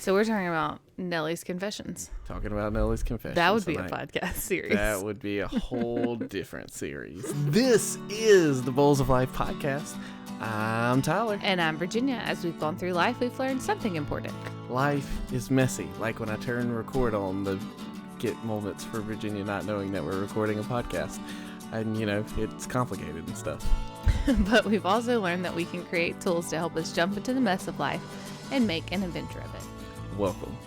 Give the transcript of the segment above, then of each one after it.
So we're talking about Nelly's Confessions. Talking about Nelly's Confession. That would be a podcast series. That would be a whole different series. This is the Bowls of Life podcast. I'm Tyler. And I'm Virginia. As we've gone through life, we've learned something important. Life is messy. Like when I turn record on, the get moments for Virginia not knowing that we're recording a podcast. And, you know, it's complicated and stuff. But we've also learned that we can create tools to help us jump into the mess of life and make an adventure of it. Welcome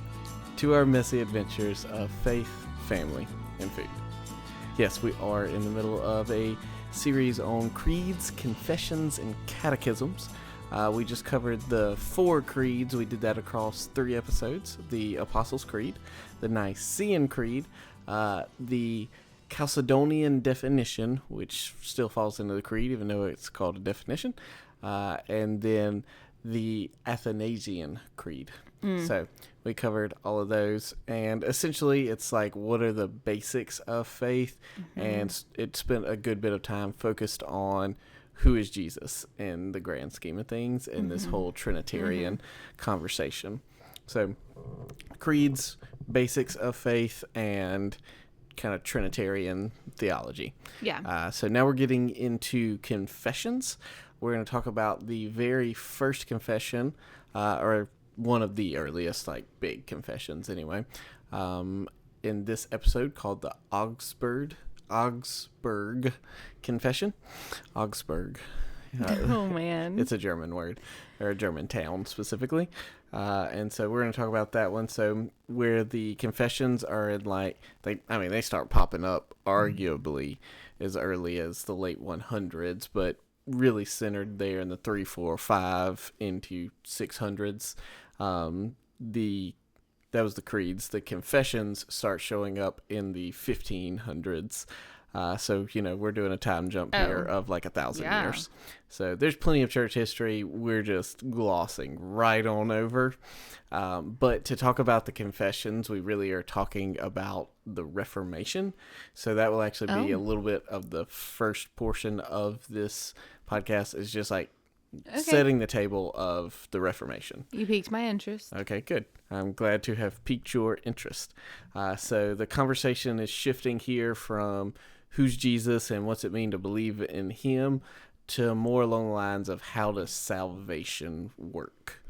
to our messy adventures of faith, family, and food. Yes, we are in the middle of a series on creeds, confessions, and catechisms. We just covered the 4 creeds. We did that across 3 episodes. The Apostles' Creed, the Nicene Creed, the Chalcedonian definition, which still falls into the creed, even though it's called a definition, and then the Athanasian Creed. So we covered all of those, and essentially it's like, what are the basics of faith? And it spent a good bit of time focused on who is Jesus in the grand scheme of things in this whole Trinitarian conversation. So creeds, basics of faith, and kind of Trinitarian theology. Yeah. So now we're getting into confessions. We're going to talk about the very first confession, or one of the earliest, like, big confessions anyway, in this episode called the Augsburg Confession. Augsburg. Oh, man. It's a German word, or a German town specifically. And so we're going to talk about that one. So where the confessions are in, like, they start popping up arguably as early as the late 100s, but really centered there in the 3, 4, 5 into 600s. That was the creeds. The confessions start showing up in the 1500s. So, you know, we're doing a time jump here of like 1,000 years. So there's plenty of church history. We're just glossing right on over. But to talk about the confessions, we really are talking about the Reformation. So that will actually be a little bit of the first portion of this podcast, is just like setting the table of the Reformation. You piqued my interest. Okay, good. I'm glad to have piqued your interest. So the conversation is shifting here from who's Jesus and what's it mean to believe in him to more along the lines of how does salvation work.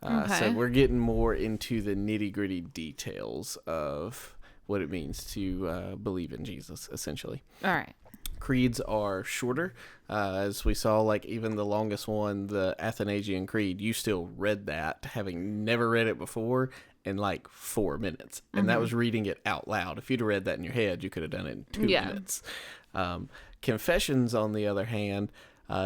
So we're getting more into the nitty-gritty details of what it means to believe in Jesus, essentially. All right. Creeds are shorter. As we saw, like, even the longest one, the Athanasian Creed, you still read that, having never read it before, in like 4 minutes. And that was reading it out loud. If you'd have read that in your head, you could have done it in 2 minutes. Confessions, on the other hand,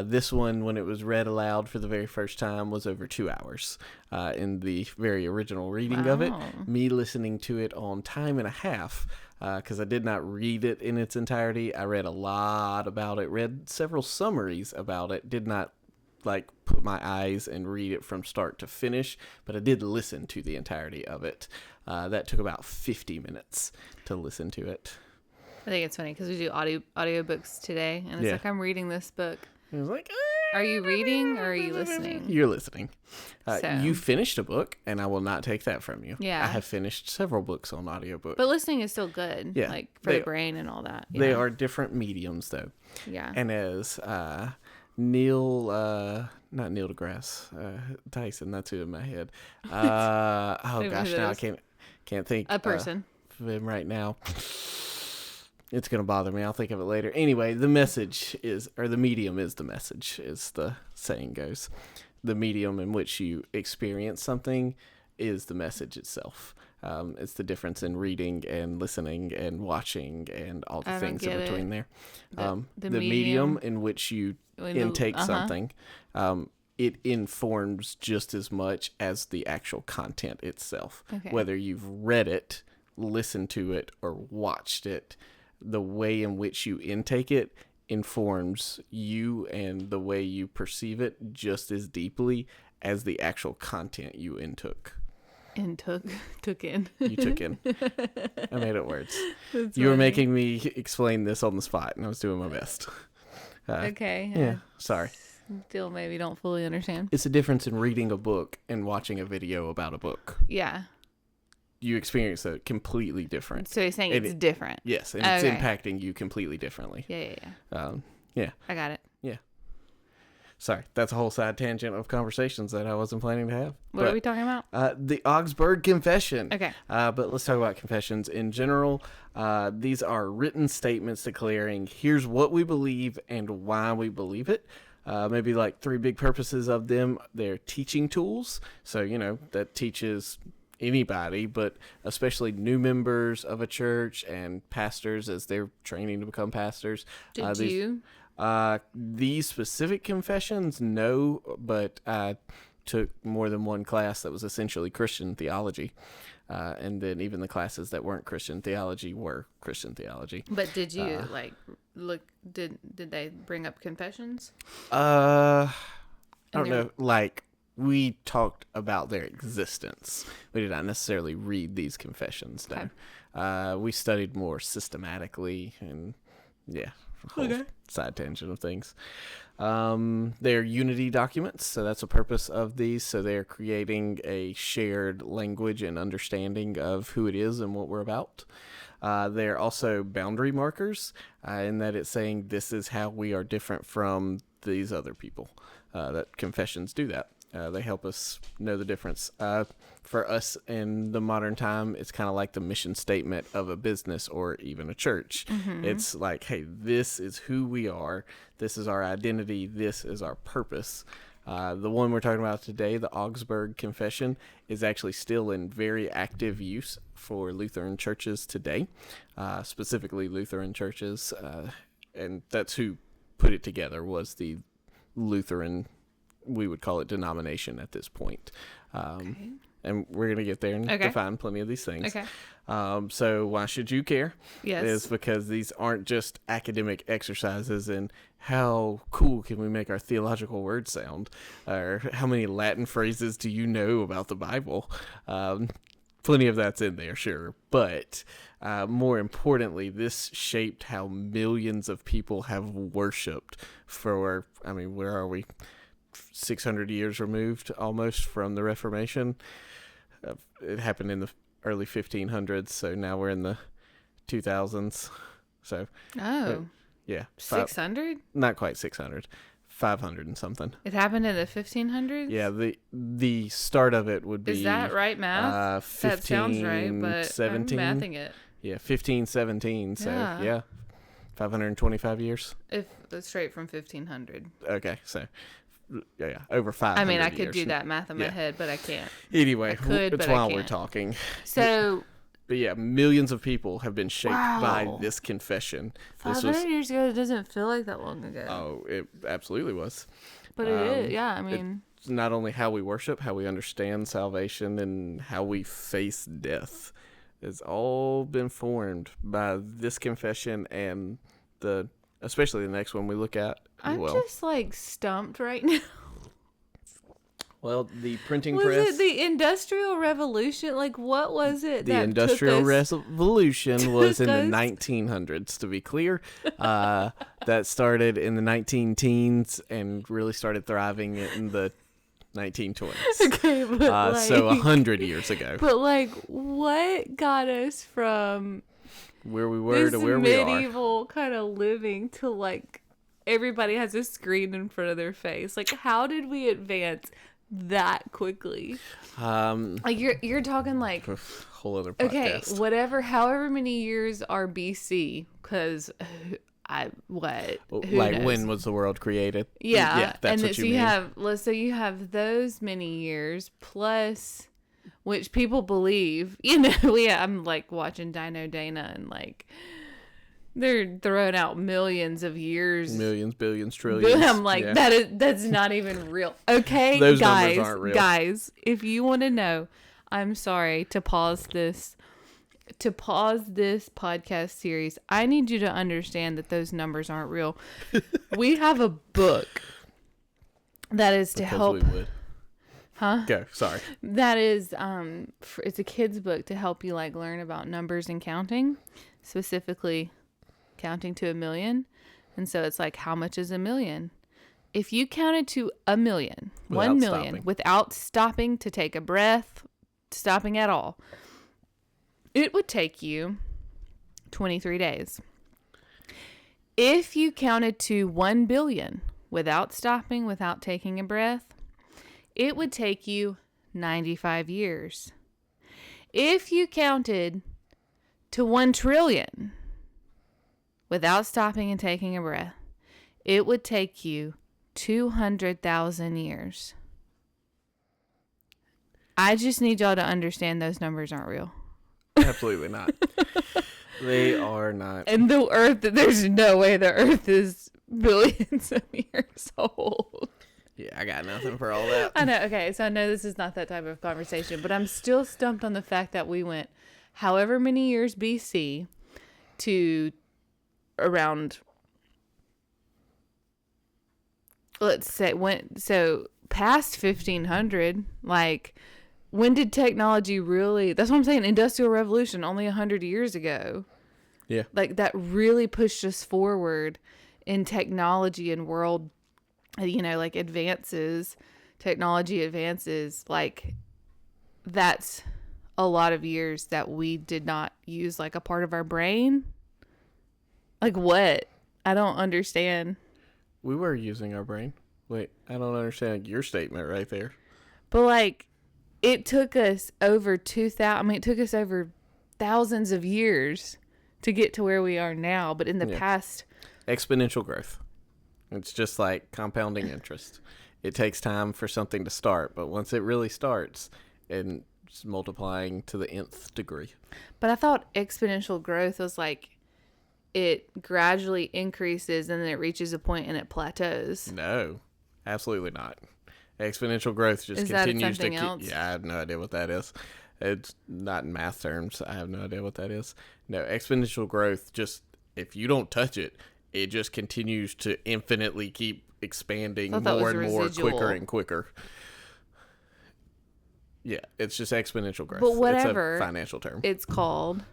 this one, when it was read aloud for the very first time, was over 2 hours in the very original reading of it. Me listening to it on time and a half, because I did not read it in its entirety. I read a lot about it, read several summaries about it, did not like put my eyes and read it from start to finish, but I did listen to the entirety of it. That took about 50 minutes to listen to it. I think it's funny because we do audiobooks today, and it's like, I'm reading this book. It was like, are you reading or are you listening? You're listening. You finished a book, and I will not take that from you. Yeah. I have finished several books on audiobook. But listening is still good. Yeah. Like for the brain and all that. They are different mediums, though. Yeah. And as not Neil deGrasse Tyson, that's who in my head. Oh gosh, now I can't think a person of him right now. It's going to bother me. I'll think of it later. Anyway, the message is, or the medium is the message, as the saying goes. The medium in which you experience something is the message itself. It's the difference in reading and listening and watching and all the things in between there. The medium in which you intake something, it informs just as much as the actual content itself. Okay. Whether you've read it, listened to it, or watched it, the way in which you intake it informs you and the way you perceive it just as deeply as the actual content you took in. You took in. I made it words. You were making me explain this on the spot, and I was doing my best. Okay. Yeah. Sorry. still maybe don't fully understand. It's a difference in reading a book and watching a video about a book. Yeah. You experience it completely different. So you're saying it's different. Yes, and it's impacting you completely differently. Yeah. Yeah. I got it. Yeah. Sorry, that's a whole side tangent of conversations that I wasn't planning to have. What are we talking about? The Augsburg Confession. Okay. But let's talk about confessions in general. These are written statements declaring, here's what we believe and why we believe it. Maybe like three big purposes of them. They're teaching tools. So, that teaches anybody, but especially new members of a church and pastors as they're training to become pastors. Did you? These specific confessions, no, but I took more than one class that was essentially Christian theology. And then even the classes that weren't Christian theology were Christian theology. But did you look, did they bring up confessions? I don't know. Like, we talked about their existence. We did not necessarily read these confessions, though. Okay. We studied more systematically and, whole side tangent of things. They're unity documents, so that's the purpose of these. So they're creating a shared language and understanding of who it is and what we're about. They're also boundary markers, in that it's saying this is how we are different from these other people. That confessions do that. They help us know the difference. For us in the modern time, it's kind of like the mission statement of a business or even a church. Mm-hmm. It's like, hey, this is who we are. This is our identity. This is our purpose. The one we're talking about today, the Augsburg Confession, is actually still in very active use for Lutheran churches today, specifically Lutheran churches. And that's who put it together, was the Lutheran, we would call it, denomination at this point. And we're going to get there and define plenty of these things. Okay. So why should you care? Yes. Is because these aren't just academic exercises in how cool can we make our theological words sound, or how many Latin phrases do you know about the Bible? Plenty of that's in there, sure. But more importantly, this shaped how millions of people have worshiped for, where are we? 600 years removed almost from the Reformation. It happened in the early 1500s, so now we're in the 2000s. So 600? Not quite 600, 500 and something. It happened in the 1500s. Yeah, the start of it would be. Is that right math? That sounds right, but 17, I'm mathing it. Yeah, 1517. So yeah 525 years. If straight from 1500. Okay, so. Yeah, over 500 I could do that math in my head, but I can't. Anyway, it's while we're talking. So, but yeah, millions of people have been shaped by this confession. 500 years ago, it doesn't feel like that long ago. Oh, it absolutely was. But it is, yeah. It's not only how we worship, how we understand salvation, and how we face death. It's all been formed by this confession and especially the next one we look at. I'm just stumped right now. Well, the printing press. Was it the Industrial Revolution? What was it? The Industrial Revolution was in the 1900s, to be clear. That started in the 19-teens and really started thriving in the 1920s. Okay, but so 100 years ago. But what got us from where we were to where we are? Medieval kind of living to everybody has a screen in front of their face. How did we advance that quickly? You're talking a whole other podcast. Okay, however many years are BC, because when was the world created? Yeah, that's what you mean. You have those many years plus, which people believe. I'm watching Dino Dana and they're throwing out millions of years. Millions, billions, trillions. I'm that's not even real. Okay, those numbers aren't real. Guys, if you want to know, I'm sorry to pause this podcast series. I need you to understand that those numbers aren't real. We have a book that is to help. We would. Huh? Go. Sorry. That is, it's a kid's book to help you learn about numbers and counting, specifically counting to 1,000,000. And so it's how much is 1,000,000? If you counted to 1 million, Without 1 million, stopping. without stopping to take a breath, stopping at all, it would take you 23 days. If you counted to 1 billion, without stopping, without taking a breath, it would take you 95 years. If you counted to 1 trillion, without stopping and taking a breath, it would take you 200,000 years. I just need y'all to understand those numbers aren't real. Absolutely not. They are not. And the earth, there's no way the earth is billions of years old. Yeah, I got nothing for all that. I know. Okay, so I know this is not that type of conversation, but I'm still stumped on the fact that we went however many years BC to around, let's say, past 1500. Like, when did technology really, that's what I'm saying, Industrial Revolution, only 100 years ago. Yeah. Like, that really pushed us forward in technology and world, like technology advances. Like, that's a lot of years that we did not use like a part of our brain. Like, what? I don't understand. We were using our brain. Wait, I don't understand your statement right there. But like, it took us over 2,000. It took us over thousands of years to get to where we are now. But in the past, exponential growth. It's just like compounding interest. It takes time for something to start, but once it really starts, and it's multiplying to the nth degree. But I thought exponential growth was like it gradually increases and then it reaches a point and it plateaus. No, absolutely not. Exponential growth just continues to keep. Else? Yeah, I have no idea what that is. It's not in math terms. I have no idea what that is. No, exponential growth, just if you don't touch it, it just continues to infinitely keep expanding more and more, quicker and quicker. Yeah, it's just exponential growth. But whatever it's a financial term. It's called.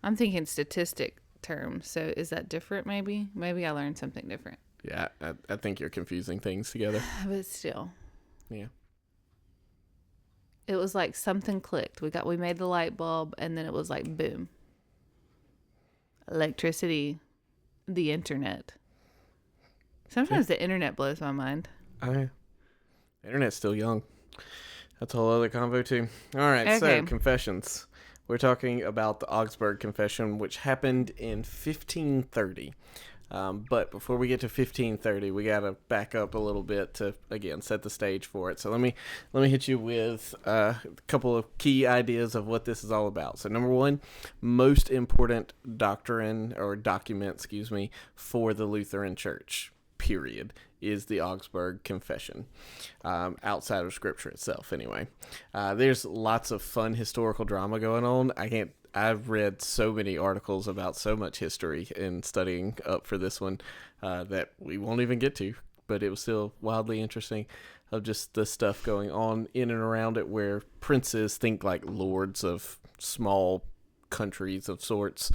I'm thinking statistic terms. So is that different? Maybe I learned something different. Yeah, I think you're confusing things together. But still. Yeah. It was like something clicked. We made the light bulb and then it was like boom. Electricity, the internet. Sometimes the internet blows my mind. The internet's still young. That's a whole other convo too. All right, Okay. So confessions. We're talking about the Augsburg Confession, which happened in 1530. But before we get to 1530, we got to back up a little bit to, again, set the stage for it. So let me hit you with a couple of key ideas of what this is all about. So number one, most important doctrine or document, for the Lutheran Church, period, is the Augsburg Confession, outside of Scripture itself anyway. There's lots of fun historical drama going on. I've read so many articles about so much history in studying up for this one that we won't even get to, but it was still wildly interesting of just the stuff going on in and around it where princes think like lords of small countries of sorts.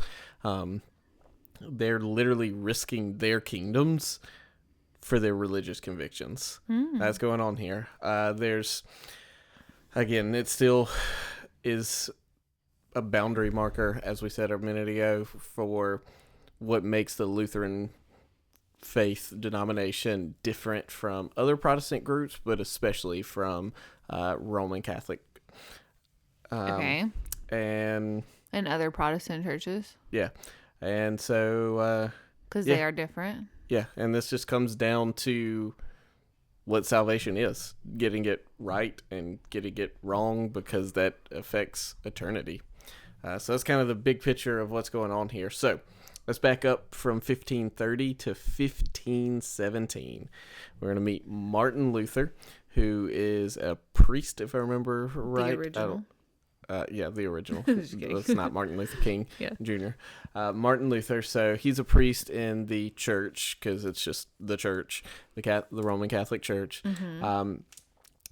They're literally risking their kingdoms for their religious convictions. That's going on here. There's, again, it still is a boundary marker, as we said a minute ago, for what makes the Lutheran faith denomination different from other Protestant groups, but especially from Roman Catholic. Okay. And other Protestant churches. Yeah. And so... because they are different. Yeah, and this just comes down to what salvation is. Getting it right and getting it wrong, because that affects eternity. So that's kind of the big picture of what's going on here. So let's back up from 1530 to 1517. We're going to meet Martin Luther, who is a priest, if I remember right. The original. Yeah, the original. It's not Martin Luther King Jr. Martin Luther, so he's a priest in the church, because it's just the church, the Roman Catholic Church. Mm-hmm.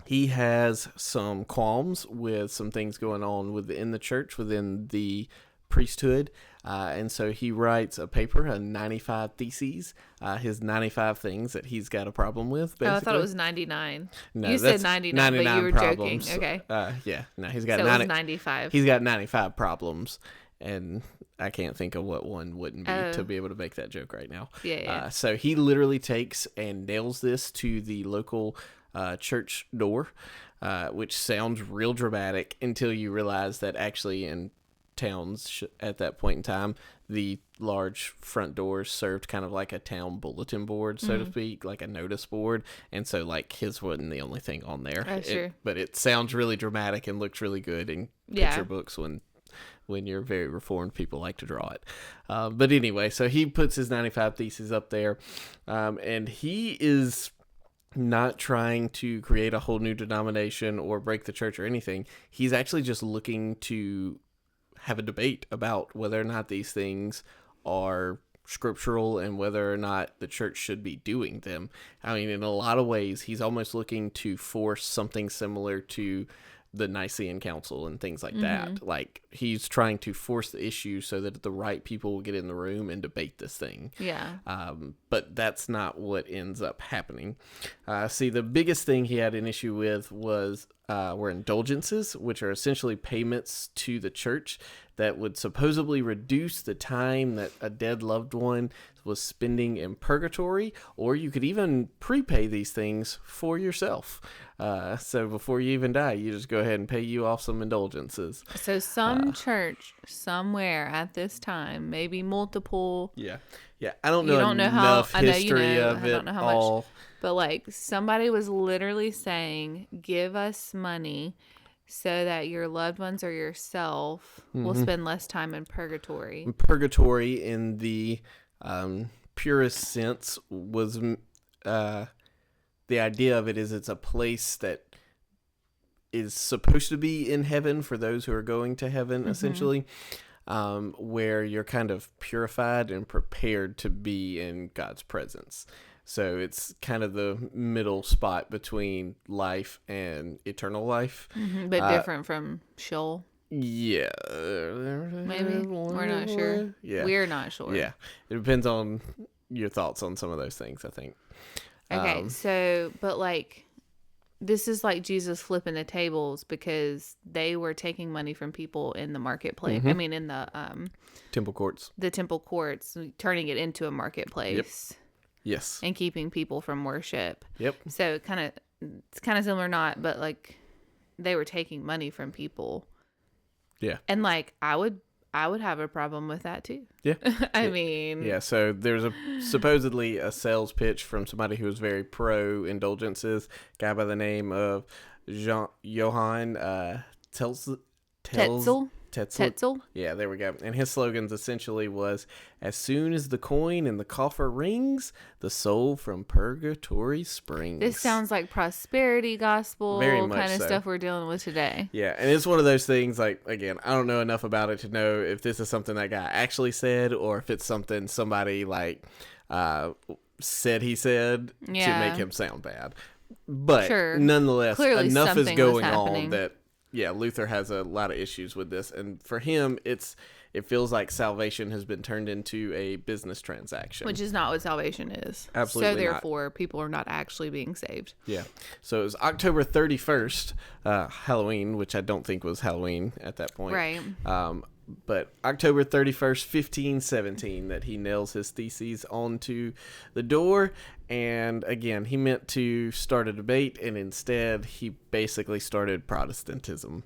He has some qualms with some things going on within the church, within the priesthood. And so he writes a paper, a 95 Theses, his 95 things that he's got a problem with, basically. Oh, I thought it was 99. No, you said 99, but you were problems. joking. Okay. Yeah, no, he's got So it was 95. He's got 95 problems, and I can't think of what one wouldn't be to be able to make that joke right now. Yeah. So he literally takes and nails this to the local church door, which sounds real dramatic until you realize that actually in towns at that point in time, the large front doors served kind of like a town bulletin board, so to speak, like a notice board. And so like his wasn't the only thing on there. Oh, sure. But it sounds really dramatic and looks really good in picture books when you're very reformed, people like to draw it. But anyway, so he puts his 95 Theses up there, and he is not trying to create a whole new denomination or break the church or anything. He's actually just looking to have a debate about whether or not these things are scriptural and whether or not the church should be doing them. I mean, in a lot of ways, he's almost looking to force something similar to the Nicene Council and things like that. Like, he's trying to force the issue so that the right people will get in the room and debate this thing. Yeah. But that's not what ends up happening. See, the biggest thing he had an issue with were indulgences, which are essentially payments to the church that would supposedly reduce the time that a dead loved one was spending in purgatory, or you could even prepay these things for yourself. So before you even die, you just go ahead and pay you off some indulgences. So some church somewhere at this time, maybe multiple. Yeah. I don't know enough history of it. I don't know how all. much. But like somebody was literally saying, give us money so that your loved ones or yourself will spend less time in purgatory. Purgatory in the purest sense was the idea of it is it's a place that is supposed to be in heaven for those who are going to heaven, essentially, where you're kind of purified and prepared to be in God's presence. So it's kind of the middle spot between life and eternal life. But different from Sheol. Yeah. Maybe. We're not sure. Yeah. We're not sure. Yeah. It depends on your thoughts on some of those things, I think. Okay, so, but like, this is like Jesus flipping the tables because they were taking money from people in the marketplace. I mean, in the temple courts. The temple courts, turning it into a marketplace. Yep. Yes. And keeping people from worship. Yep. So it's kind of similar, but like they were taking money from people. Yeah. And like I would have a problem with that too. Yeah. I mean. Yeah. So there's supposedly a sales pitch from somebody who was very pro indulgences, guy by the name of Johann Tetzel. Yeah, there we go. And his slogans essentially was, as soon as the coin in the coffer rings, the soul from purgatory springs. This sounds like prosperity gospel kind of stuff we're dealing with today. Yeah, and it's one of those things, like, again, I don't know enough about it to know if this is something that guy actually said or if it's something somebody, like, said he said to make him sound bad. But nonetheless, clearly enough is going happening. on that Luther has a lot of issues with this, and for him, it feels like salvation has been turned into a business transaction, which is not what salvation is. Absolutely so therefore, people are not actually being saved. Yeah. So it was October 31st, Halloween, which I don't think was Halloween at that point. Right. But October 31st, 1517, that he nails his theses onto the door. And again, he meant to start a debate, and instead he basically started Protestantism.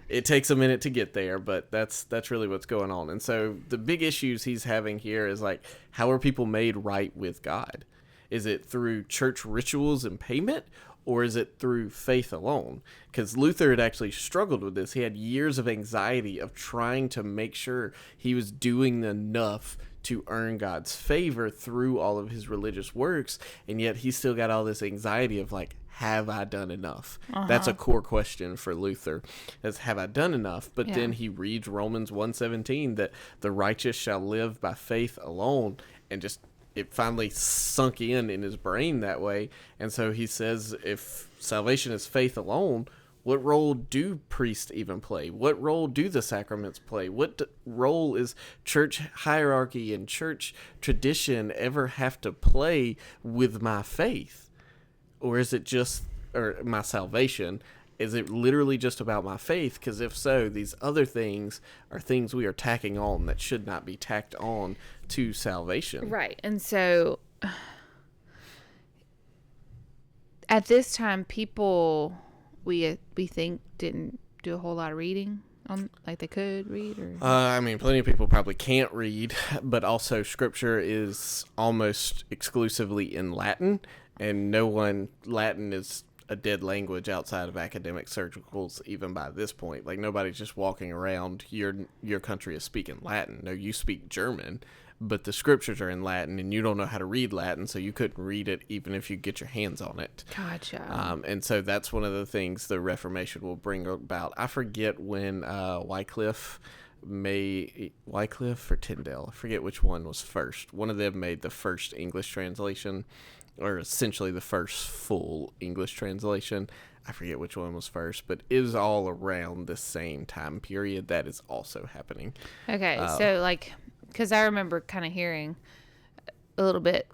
It takes a minute to get there, but that's really what's going on. And so the big issues he's having here is like, how are people made right with God? Is it through church rituals and payment, or is it through faith alone? Because Luther had actually struggled with this. He had years of anxiety of trying to make sure he was doing enough to earn God's favor through all of his religious works, and yet he still got all this anxiety of like, have I done enough? That's a core question for Luther, is have I done enough? But then he reads Romans 1:17 that the righteous shall live by faith alone, and just it finally sunk in his brain that way. And so he says, if salvation is faith alone, What role do priests even play? What role do the sacraments play? What role is church hierarchy and church tradition ever have to play with my faith? Or is it just, or my salvation? Is it literally just about my faith? Because if so, these other things are things we are tacking on that should not be tacked on to salvation. Right. And so at this time, people we think didn't do a whole lot of reading on, like they could read, or I mean, plenty of people probably can't read, but also Scripture is almost exclusively in Latin, and Latin is a dead language outside of academic circles even by this point. Like, nobody's just walking around your country is speaking Latin. No, you speak German, but the scriptures are in Latin, and you don't know how to read Latin, so you couldn't read it even if you get your hands on it. Gotcha. And so that's one of the things the Reformation will bring about. I forget when Wycliffe or Tyndale, I forget which one was first. One of them made the first English translation, or essentially the first full English translation. I forget which one was first, but it was all around the same time period that is also happening. Okay, so like, because I remember kind of hearing a little bit,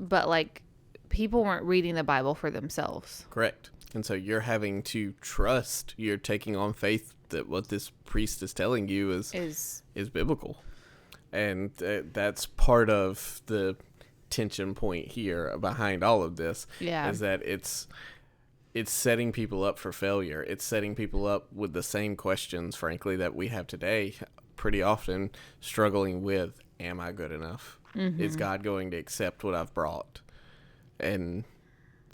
but like people weren't reading the Bible for themselves. Correct. And so you're having to trust, you're taking on faith that what this priest is telling you is biblical. And that's part of the tension point here behind all of this. Yeah. Is that it's setting people up for failure. It's setting people up with the same questions, frankly, that we have today, pretty often struggling with, am I good enough? Mm-hmm. Is God going to accept what I've brought? And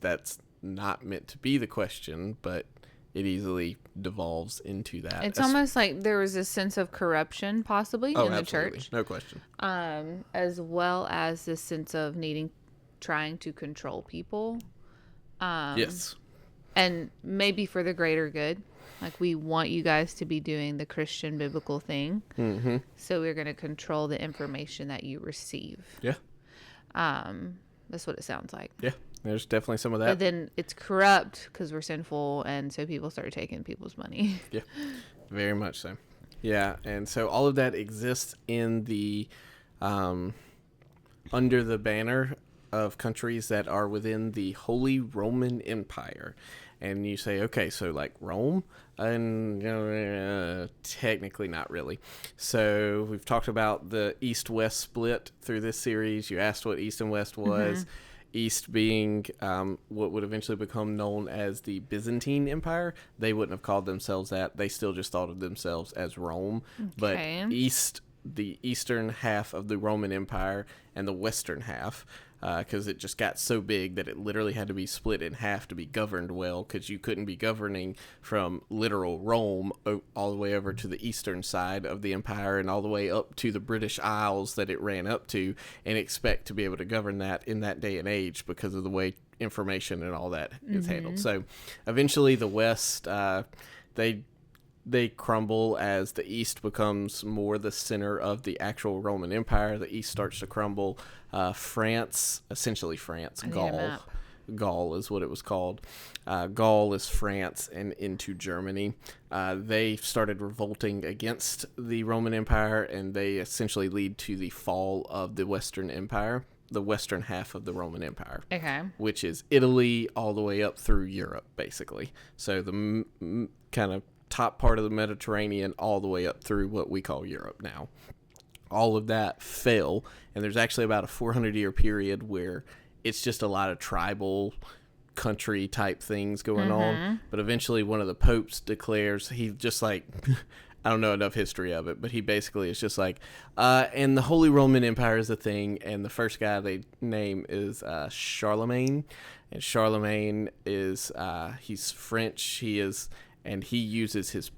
that's not meant to be the question, but it easily devolves into that. It's almost like there was a sense of corruption possibly in the absolutely. church. No question. As well as this sense of trying to control people. Yes. And maybe for the greater good. Like, we want you guys to be doing the Christian biblical thing. Mm-hmm. So we're going to control the information that you receive. Yeah. That's what it sounds like. Yeah. There's definitely some of that. But then it's corrupt because we're sinful, and so people start taking people's money. Yeah, very much so. Yeah, and so all of that exists in the under the banner of countries that are within the Holy Roman Empire. And you say, okay, so like Rome? And technically not really. So we've talked about the East-West split through this series. You asked what East and West was. Mm-hmm. East being what would eventually become known as the Byzantine Empire. They wouldn't have called themselves that. They still just thought of themselves as Rome. Okay. But East, the eastern half of the Roman Empire, and the western half, because it just got so big that it literally had to be split in half to be governed well, because you couldn't be governing from literal Rome all the way over to the eastern side of the empire and all the way up to the British Isles that it ran up to and expect to be able to govern that in that day and age because of the way information and all that is handled. So eventually the West, they crumble as the East becomes more the center of the actual Roman Empire. The East starts to crumble. France, Gaul is what it was called. Gaul is France and into Germany. They started revolting against the Roman Empire, and they essentially lead to the fall of the Western Empire, the western half of the Roman Empire. Okay. Which is Italy all the way up through Europe, basically. So the kind of top part of the Mediterranean all the way up through what we call Europe now. All of that fell, and there's actually about a 400-year period where it's just a lot of tribal country type things going on. But eventually one of the popes declares, he just like, I don't know enough history of it, but he basically is just like, and the Holy Roman Empire is a thing, and the first guy they name is Charlemagne, and Charlemagne is, he's French, and he uses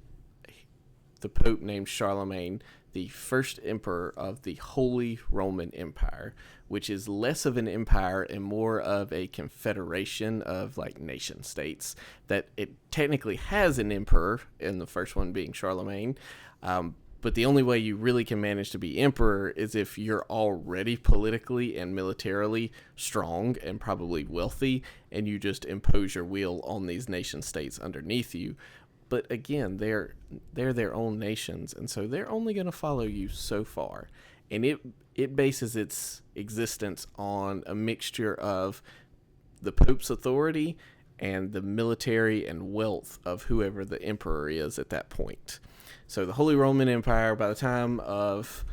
the Pope named Charlemagne, the first emperor of the Holy Roman Empire, which is less of an empire and more of a confederation of like nation states. That it technically has an emperor, and the first one being Charlemagne, but But the only way you really can manage to be emperor is if you're already politically and militarily strong and probably wealthy, and you just impose your will on these nation states underneath you. But again, they're their own nations, and so they're only going to follow you so far. And it bases its existence on a mixture of the Pope's authority and the military and wealth of whoever the emperor is at that point. So the Holy Roman Empire, by the time of,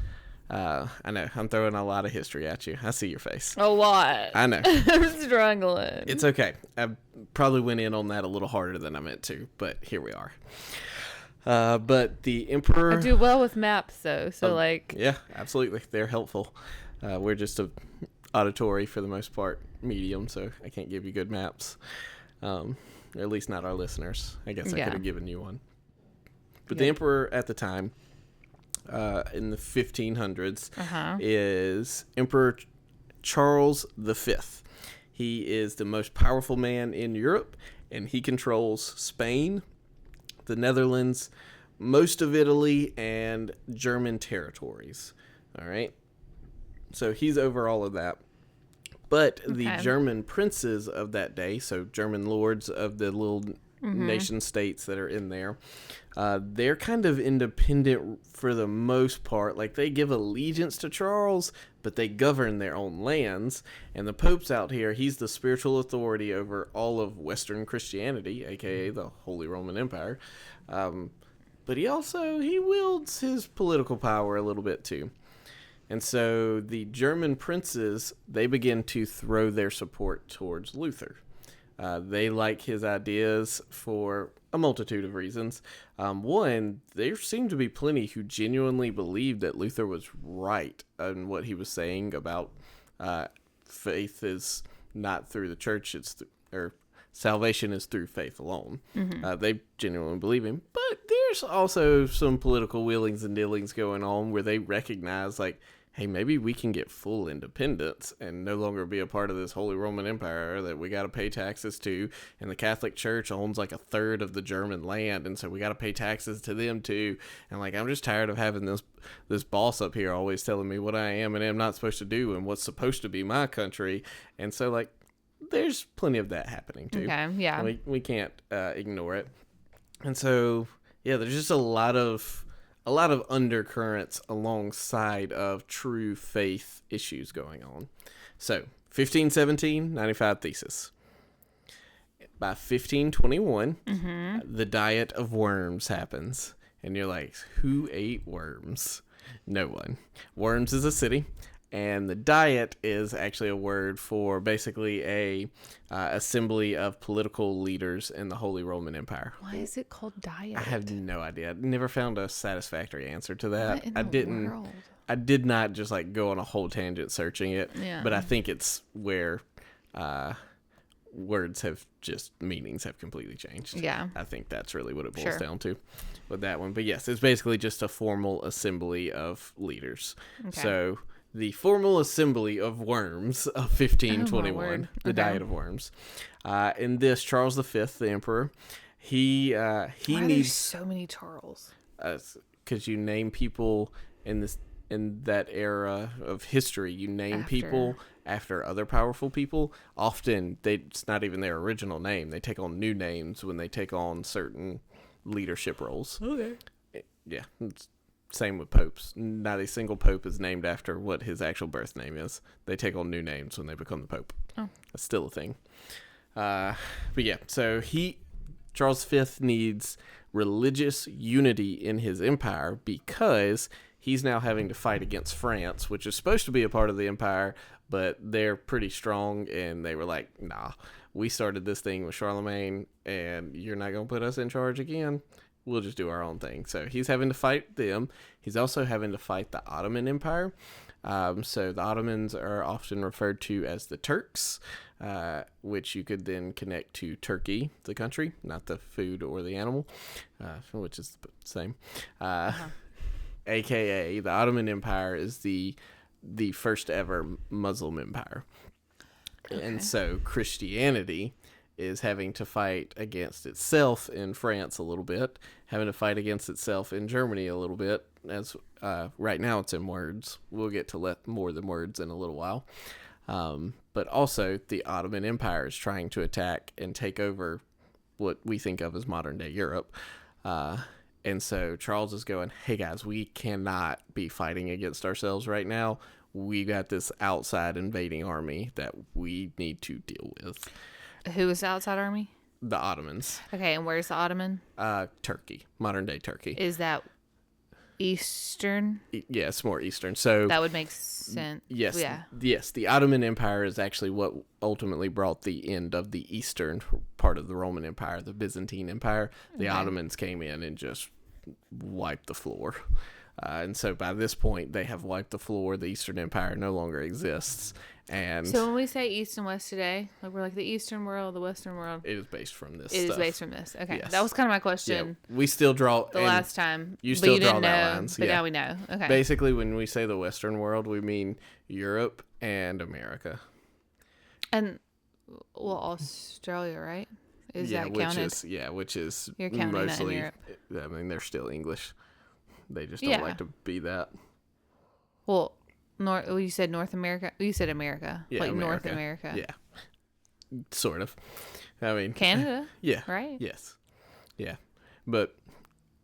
I know, I'm throwing a lot of history at you. I see your face. A lot. I know. I'm struggling. It's okay. I probably went in on that a little harder than I meant to, but here we are. But the emperor... I do well with maps, though, so Yeah, absolutely. They're helpful. We're just a auditory, for the most part, medium, so I can't give you good maps. Or at least not our listeners. I guess I could have given you one. But the emperor at the time, in the 1500s, is Emperor Charles V. He is the most powerful man in Europe, and he controls Spain, the Netherlands, most of Italy, and German territories. All right? So he's over all of that. But the German princes of that day, so German lords of the little nation states that are in there, they're kind of independent for the most part. Like, they give allegiance to Charles, but they govern their own lands. And the Pope's out here. He's the spiritual authority over all of Western Christianity, aka the Holy Roman Empire. But he wields his political power a little bit too. And so the German princes, they begin to throw their support towards Luther. They like his ideas for a multitude of reasons. One, there seemed to be plenty who genuinely believed that Luther was right in what he was saying about faith is not through the church, or salvation is through faith alone. They genuinely believe him. But there's also some political wheelings and dealings going on where they recognize, like, hey, maybe we can get full independence and no longer be a part of this Holy Roman Empire that we got to pay taxes to. And the Catholic Church owns like a third of the German land, and so we got to pay taxes to them too. And like, I'm just tired of having this boss up here always telling me what I am and am not supposed to do and what's supposed to be my country. And so, like, there's plenty of that happening too. Okay, yeah. We can't ignore it. And so, yeah, there's just a lot of undercurrents alongside of true faith issues going on. So, 1517, 95 Thesis. By 1521, the diet of worms happens. And you're like, who ate worms? No one. Worms is a city. And the diet is actually a word for basically a assembly of political leaders in the Holy Roman Empire. Why is it called diet? I have no idea. I never found a satisfactory answer to that. What in the world? I did not just like go on a whole tangent searching it. Yeah. But I think it's where meanings have completely changed. Yeah. I think that's really what it boils down to with that one. But yes, it's basically just a formal assembly of leaders. Okay. So the formal assembly of worms of 1521, the diet of worms. In this, Charles V, the emperor, he Why needs... are there so many Charles? Because you name people in that era of history, you name people after other powerful people. Often, it's not even their original name. They take on new names when they take on certain leadership roles. Okay. Yeah, same with popes. Not a single pope is named after what his actual birth name is. They take on new names when they become the pope. Oh. That's still a thing. But yeah, so Charles V needs religious unity in his empire because he's now having to fight against France, which is supposed to be a part of the empire, but they're pretty strong, and they were like, nah, we started this thing with Charlemagne, and you're not going to put us in charge again. We'll just do our own thing. So he's having to fight them. He's also having to fight the Ottoman Empire. So the Ottomans are often referred to as the Turks, which you could then connect to Turkey, the country, not the food or the animal, which is the same. AKA the Ottoman Empire is the first ever Muslim empire. Okay. And so Christianity is having to fight against itself in France a little bit, having to fight against itself in Germany a little bit. As right now it's in words. We'll get to more than words in a little while. But also the Ottoman Empire is trying to attack and take over what we think of as modern day Europe. And so Charles is going, hey guys, we cannot be fighting against ourselves right now. We got this outside invading army that we need to deal with. Who is the outside army? The Ottomans. Okay, and where's the Ottoman? Turkey, modern day Turkey. Is that Eastern? Yeah, it's more Eastern. So that would make sense. Yes. Yeah. Yes, the Ottoman Empire is actually what ultimately brought the end of the Eastern part of the Roman Empire, the Byzantine Empire. The Ottomans came in and just wiped the floor. And so by this point, they have wiped the floor. The Eastern Empire no longer exists. And so when we say East and West today, like we're like the Eastern world, the Western world. It is based from this It stuff. is based from this. Okay. Yes. That was kind of my question. Yeah, we still draw... The last time. You still draw didn't that know, lines. But yeah. now we know. Okay. Basically, when we say the Western world, we mean Europe and America. And, well, Australia, right? Is that counted? Which is You're counting mostly... that in Europe. I mean, they're still English. They just don't like to be that. Well, you said North America. You said America. Yeah, like America. North America. Yeah. Sort of. I mean... Canada. Yeah. Right? Yes. Yeah. But,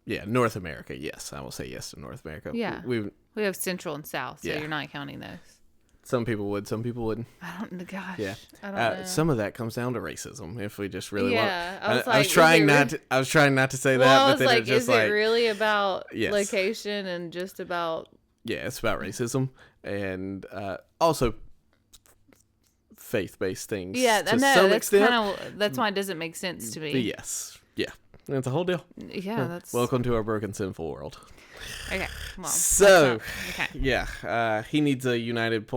yeah, North America, yes. I will say yes to North America. Yeah. We have Central and South, so Yeah. you're not counting those. Some people would, some people wouldn't. I don't... Gosh. Yeah. I don't know. Some of that comes down to racism, if we just really Yeah, want... I was trying not to say that, well, I but was then like, it's just is it really about Yes. location and just about... Yeah, it's about racism and also faith-based things. Yeah, to I know. some That's extent. kind of... That's why it doesn't make sense to me. But yes. Yeah. It's a whole deal. Yeah, that's... Welcome to our broken, sinful world. Okay, come on. So, Okay. yeah, he needs a united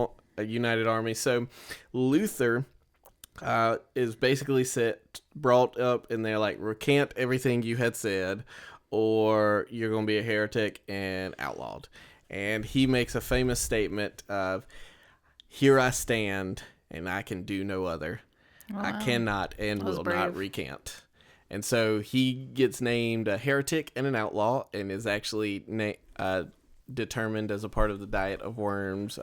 army. So, Luther is basically brought up, and they're like, recant everything you had said, or you're going to be a heretic and outlawed. And he makes a famous statement of, "Here I stand, and I can do no other. Wow. I cannot and will not recant." And so he gets named a heretic and an outlaw, and is actually determined as a part of the Diet of Worms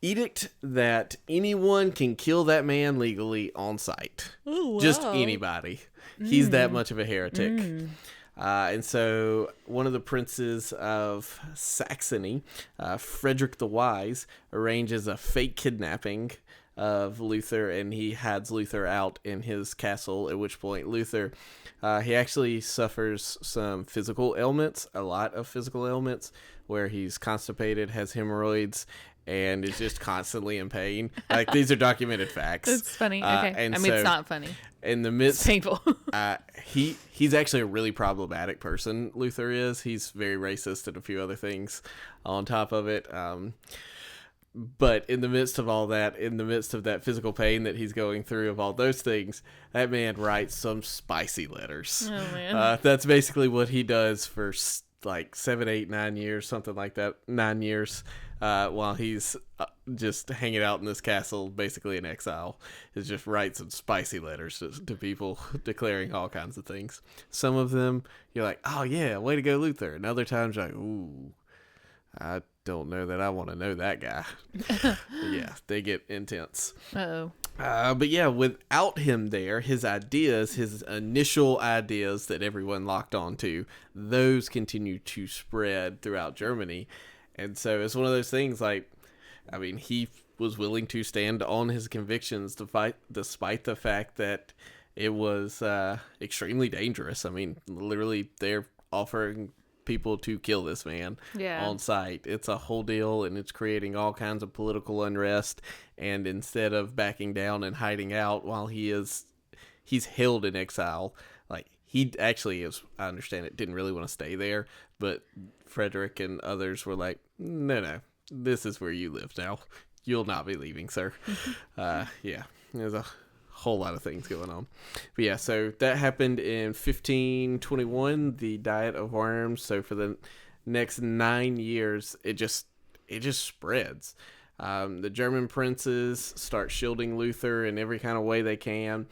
edict that anyone can kill that man legally on sight. Ooh, wow. Just anybody. He's that much of a heretic. And so one of the princes of Saxony, Frederick the Wise, arranges a fake kidnapping of Luther, and he hides Luther out in his castle, at which point Luther, he actually suffers some physical ailments, a lot of physical ailments, where he's constipated, has hemorrhoids, and is just constantly in pain. Like, these are documented facts. It's funny. Okay. And I mean, it's not funny. In the midst... It's painful. He's actually a really problematic person, Luther is. He's very racist and a few other things on top of it. But in the midst of all that, in the midst of that physical pain that he's going through, of all those things, that man writes some spicy letters. Oh, man. That's basically what he does for like 7, 8, 9 years, something like that. 9 years, while he's just hanging out in this castle, basically in exile, is just write some spicy letters to people, declaring all kinds of things. Some of them, you're like, oh yeah, way to go, Luther. And other times you're like, ooh, I don't know that I want to know that guy. Yeah, they get intense. Uh-oh. But yeah, without him there, his initial ideas that everyone locked onto, those continue to spread throughout Germany. And so it's one of those things, like, I mean, he was willing to stand on his convictions to fight, despite the fact that it was extremely dangerous. I mean, literally, they're offering people to kill this man on sight. It's a whole deal, and it's creating all kinds of political unrest. And instead of backing down and hiding out while he's held in exile, like, he actually, as I understand it, didn't really want to stay there, but Frederick and others were like, no, this is where you live now. You'll not be leaving, sir. Yeah, there's a whole lot of things going on. But yeah, so that happened in 1521, the Diet of Worms. So for the next 9 years, it just spreads. The German princes start shielding Luther in every kind of way they can.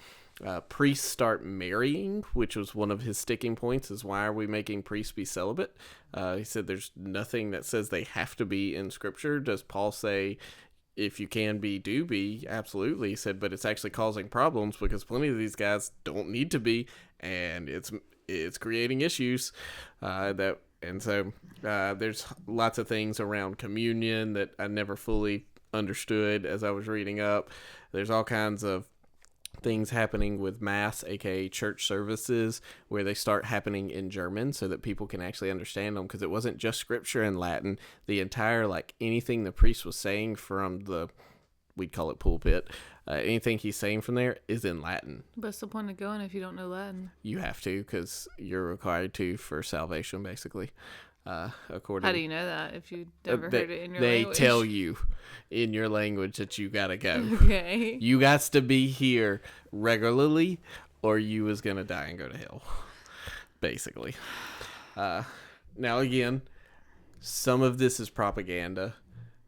priests start marrying, which was one of his sticking points, is why are we making priests be celibate? He said there's nothing that says they have to be in Scripture. Does Paul say if you can be, do be? Absolutely. He said, but it's actually causing problems because plenty of these guys don't need to be, and it's creating issues. So there's lots of things around communion that I never fully understood as I was reading up. There's all kinds of things happening with Mass, aka church services, where they start happening in German so that people can actually understand them, because it wasn't just Scripture in Latin. The entire, anything the priest was saying from we'd call it pulpit, anything he's saying from there is in Latin. What's the point of going if you don't know Latin? You have to, because you're required to for salvation, basically. According, how do you know that if you never heard it in your they language? They tell you in your language that you gotta go. Okay. You got to be here regularly, or you was gonna die and go to hell, basically. Now again, some of this is propaganda.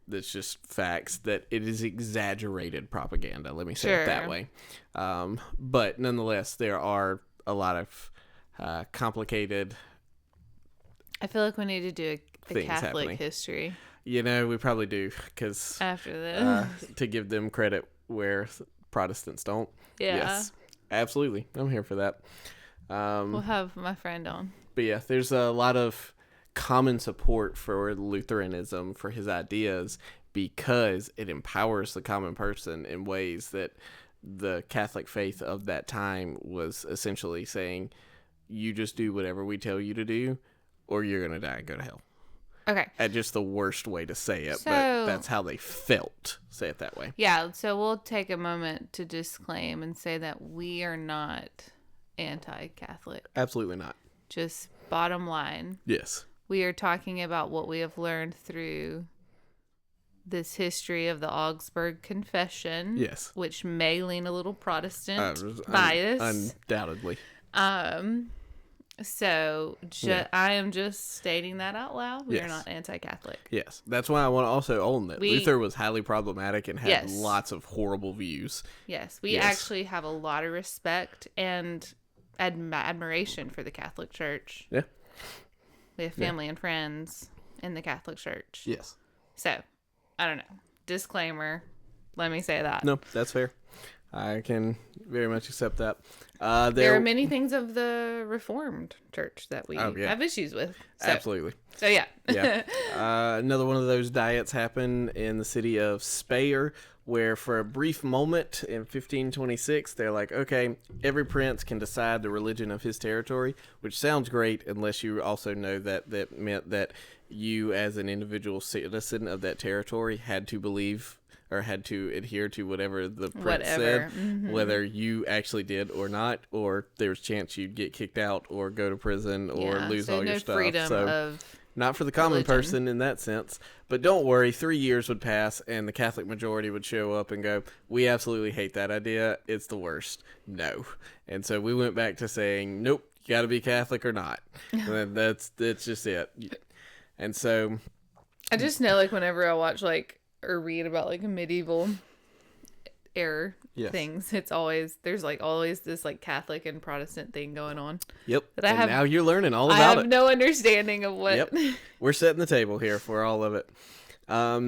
That's just facts. That it is exaggerated propaganda. Let me say it that way. But nonetheless, there are a lot of complicated. I feel like we need to do a Catholic happening. History. We probably do, because after this, to give them credit where Protestants don't. Yeah. Yes, absolutely. I'm here for that. We'll have my friend on. But yeah, there's a lot of common support for Lutheranism, for his ideas, because it empowers the common person in ways that the Catholic faith of that time was essentially saying, you just do whatever we tell you to do, or you're going to die and go to hell. Okay. At just the worst way to say it, but that's how they felt. Say it that way. Yeah, so we'll take a moment to disclaim and say that we are not anti-Catholic. Absolutely not. Just bottom line. Yes. We are talking about what we have learned through this history of the Augsburg Confession. Yes. Which may lean a little Protestant bias. Undoubtedly. So I am just stating that out loud. We are not anti-Catholic. Yes. That's why I want to also own that Luther was highly problematic and had lots of horrible views. Yes. We actually have a lot of respect and admiration for the Catholic Church. Yeah. We have family and friends in the Catholic Church. Yes. So, I don't know. Disclaimer. Let me say that. No, that's fair. I can very much accept that. There are many things of the Reformed Church that we have issues with. So, absolutely. So, yeah. Yeah. Another one of those diets happened in the city of Speyer, where for a brief moment in 1526, they're like, okay, every prince can decide the religion of his territory, which sounds great unless you also know that meant that you as an individual citizen of that territory had to believe or had to adhere to whatever the prince said, whether you actually did or not, or there's a chance you'd get kicked out or go to prison or lose all your stuff. So not for the common person in that sense. But don't worry, 3 years would pass and the Catholic majority would show up and go, we absolutely hate that idea. It's the worst. No. And so we went back to saying, nope, you got to be Catholic or not. And that's just it. And so I just know, whenever I watch or read about medieval era things, it's always there's always this Catholic and Protestant thing going on. Yep. And now you're learning all about it. I have no understanding of what. Yep. We're setting the table here for all of it.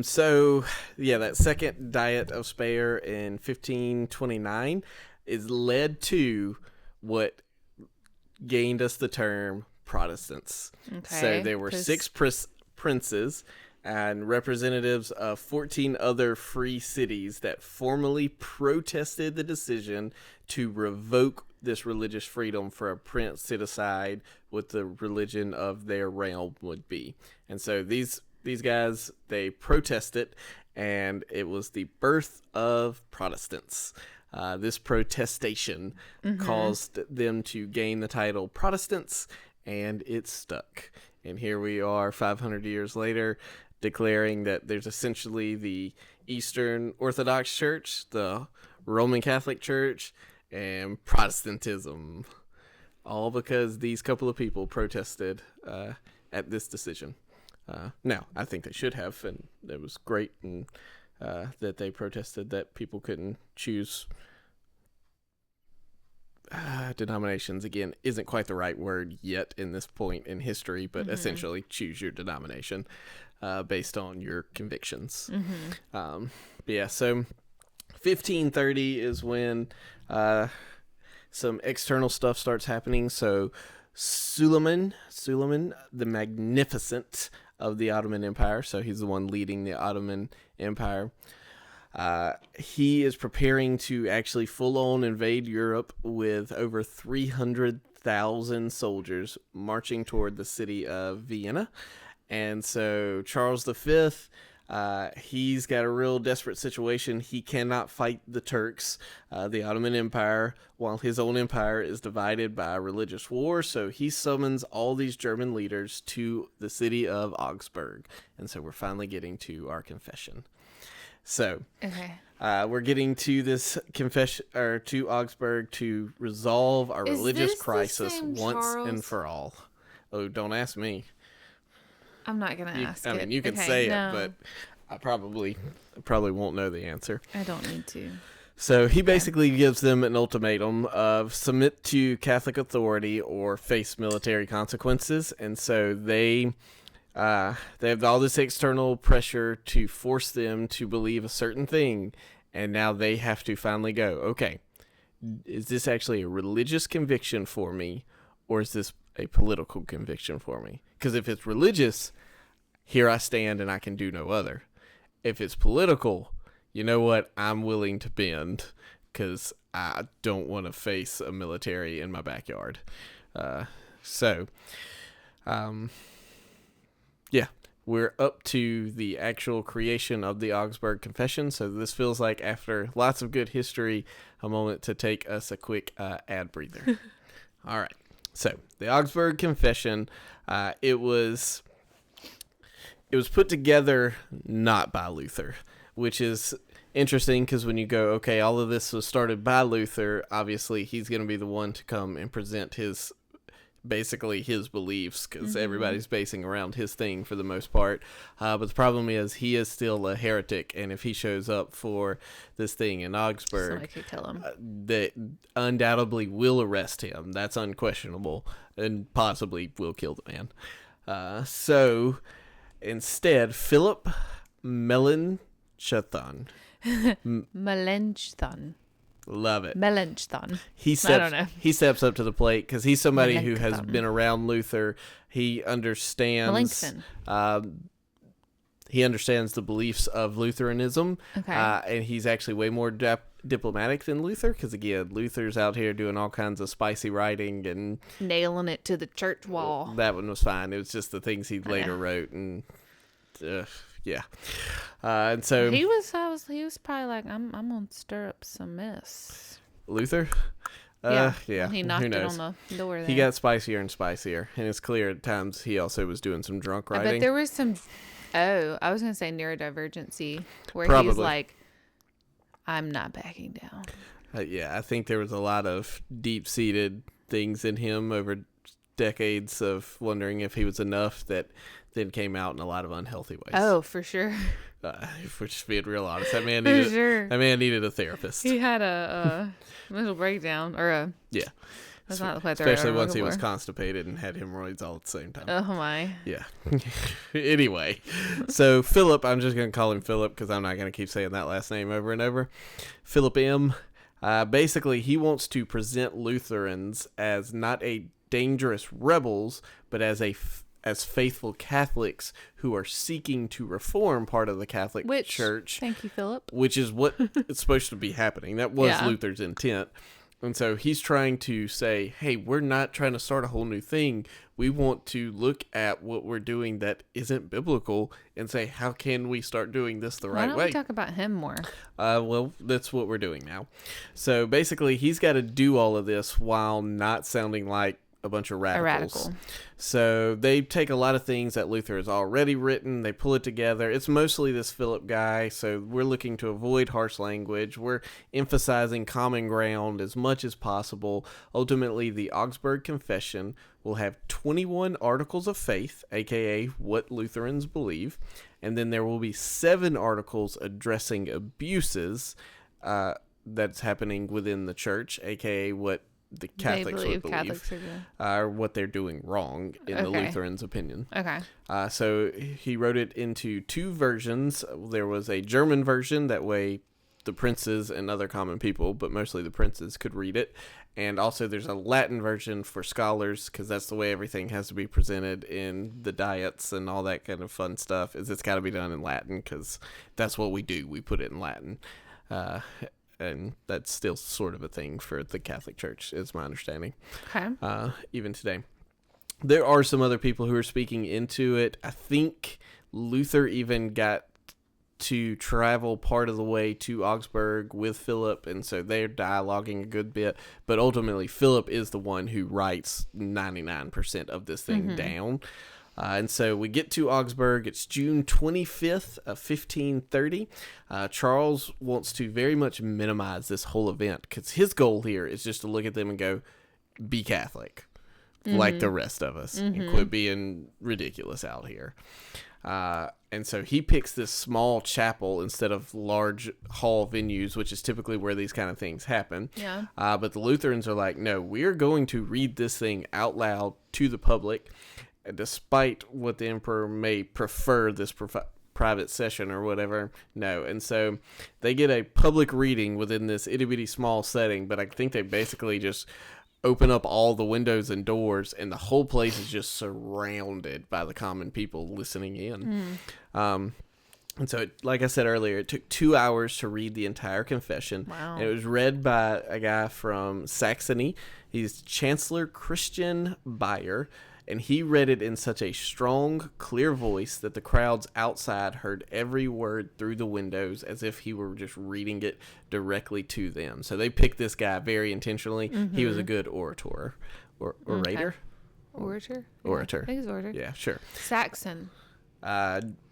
So yeah, that second Diet of Speyer in 1529 is led to what gained us the term Protestants. Okay. So there were 6 princes and representatives of 14 other free cities that formally protested the decision to revoke this religious freedom for a prince to decide what the religion of their realm would be. And so these guys, they protested, and it was the birth of Protestants. This protestation caused them to gain the title Protestants, and it stuck. And here we are 500 years later, declaring that there's essentially the Eastern Orthodox Church, the Roman Catholic Church, and Protestantism. All because these couple of people protested at this decision. Now, I think they should have, and it was great and that they protested that people couldn't choose denominations, again, isn't quite the right word yet in this point in history, but essentially choose your denomination based on your convictions. So 1530 is when some external stuff starts happening. So Suleiman the Magnificent of the Ottoman Empire, so he's the one leading the Ottoman Empire, he is preparing to actually full-on invade Europe with over 300,000 soldiers marching toward the city of Vienna. And so Charles V, he's got a real desperate situation. He cannot fight the Turks, the Ottoman Empire, while his own empire is divided by a religious war. So he summons all these German leaders to the city of Augsburg. And so we're finally getting to our confession. So we're getting to this confession, or to Augsburg, to resolve our religious crisis once and for all. Oh, don't ask me. I'm not going to ask it. I mean, you can say it, but I probably won't know the answer. I don't need to. So he basically gives them an ultimatum of submit to Catholic authority or face military consequences. And so they have all this external pressure to force them to believe a certain thing. And now they have to finally go, okay, is this actually a religious conviction for me, or is this a political conviction for me? Because if it's religious, here I stand and I can do no other. If it's political, you know what? I'm willing to bend because I don't want to face a military in my backyard. We're up to the actual creation of the Augsburg Confession. So this feels like, after lots of good history, a moment to take us a quick ad breather. All right. So the Augsburg Confession, it was put together not by Luther, which is interesting because when you go, okay, all of this was started by Luther, obviously he's going to be the one to come and present his beliefs, because everybody's basing around his thing for the most part. But the problem is he is still a heretic, and if he shows up for this thing in Augsburg, somebody could kill him. They undoubtedly will arrest him. That's unquestionable, and possibly will kill the man. So instead, Philip Melanchthon. Melanchthon. Love it. Melanchthon. He steps up to the plate because he's somebody who has been around Luther. He understands. He understands the beliefs of Lutheranism. Okay. And he's actually way more diplomatic than Luther, because again, Luther's out here doing all kinds of spicy writing and nailing it to the church wall. That one was fine. It was just the things he later wrote, and and so he was probably like, I'm gonna stir up some mess. Luther. He knocked it on the door there. He got spicier and spicier, and it's clear at times he also was doing some drunk writing. But there was some I was gonna say neurodivergency, where Probably. He's like, I'm not backing down. I think there was a lot of deep-seated things in him over decades of wondering if he was enough that then came out in a lot of unhealthy ways. Oh, for sure. If we're just being real honest, that man needed a therapist. He had a mental breakdown, or that's not the especially once he was constipated and had hemorrhoids all at the same time. Oh my. Yeah. Anyway, so Philip, I'm just going to call him Philip because I'm not going to keep saying that last name over and over. Philip M. Basically, he wants to present Lutherans as not a dangerous rebels, but as faithful Catholics who are seeking to reform part of the Catholic Church. Thank you, Philip. Which is what it's supposed to be happening. That was Luther's intent. And so he's trying to say, hey, we're not trying to start a whole new thing. We want to look at what we're doing that isn't biblical and say, how can we start doing this the right way? Why don't we talk about him more? Well, that's what we're doing now. So basically, he's got to do all of this while not sounding like a bunch of radicals. A radical. So they take a lot of things that Luther has already written, they pull it together. It's mostly this Philip guy, so we're looking to avoid harsh language. We're emphasizing common ground as much as possible. Ultimately, the Augsburg Confession will have 21 articles of faith, aka what Lutherans believe, and then there will be 7 articles addressing abuses that's happening within the church, aka what the Catholics They would believe Catholics are doing. are what they're doing wrong in the Okay. Lutherans' opinion. Okay. So he wrote it into two versions. There was a German version, that way the princes and other common people, but mostly the princes, could read it. And also there's a Latin version for scholars, because that's the way everything has to be presented in the diets and all that kind of fun stuff, is it's got to be done in Latin, because that's what we do. We put it in Latin. And that's still sort of a thing for the Catholic Church, is my understanding. Okay. Even today. There are some other people who are speaking into it. I think Luther even got to travel part of the way to Augsburg with Philip, and so they're dialoguing a good bit. But ultimately, Philip is the one who writes 99% of this thing down. And so we get to Augsburg. It's June 25th of 1530. Charles wants to very much minimize this whole event, because his goal here is just to look at them and go, be Catholic, like the rest of us, and quit being ridiculous out here. And so he picks this small chapel instead of large hall venues, which is typically where these kind of things happen. Yeah. But the Lutherans are like, no, we're going to read this thing out loud to the public, despite what the emperor may prefer this private session or whatever. No. And so they get a public reading within this itty-bitty small setting, but I think they basically just open up all the windows and doors, and the whole place is just surrounded by the common people listening in. And so, like I said earlier, it took 2 hours to read the entire confession. Wow. And it was read by a guy from Saxony. He's Chancellor Christian Bayer, and he read it in such a strong, clear voice that the crowds outside heard every word through the windows, as if he were just reading it directly to them. So they picked this guy very intentionally. He was a good orator. Orator? Orator? Orator. I think it's orator. Yeah, sure. Saxon.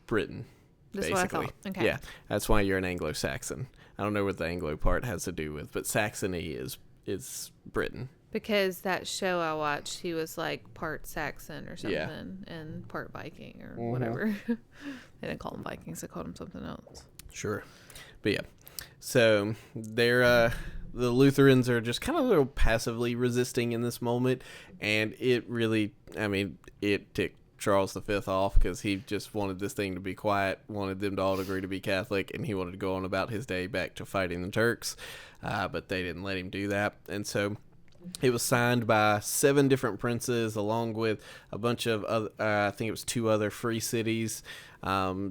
Britain, That's basically. what I thought. Okay. Yeah, that's why you're an Anglo-Saxon. I don't know what the Anglo part has to do with, but Saxony is Britain. Because that show I watched, he was like part Saxon or something, and part Viking or whatever. They didn't call him Vikings; they called him something else. Sure, but yeah. So they're the Lutherans are just kind of a little passively resisting in this moment, and it really, it ticked Charles V off, because he just wanted this thing to be quiet, wanted them to all agree to be Catholic, and he wanted to go on about his day back to fighting the Turks, but they didn't let him do that, and so it was signed by 7 different princes, along with a bunch of other, I think it was 2 other free cities,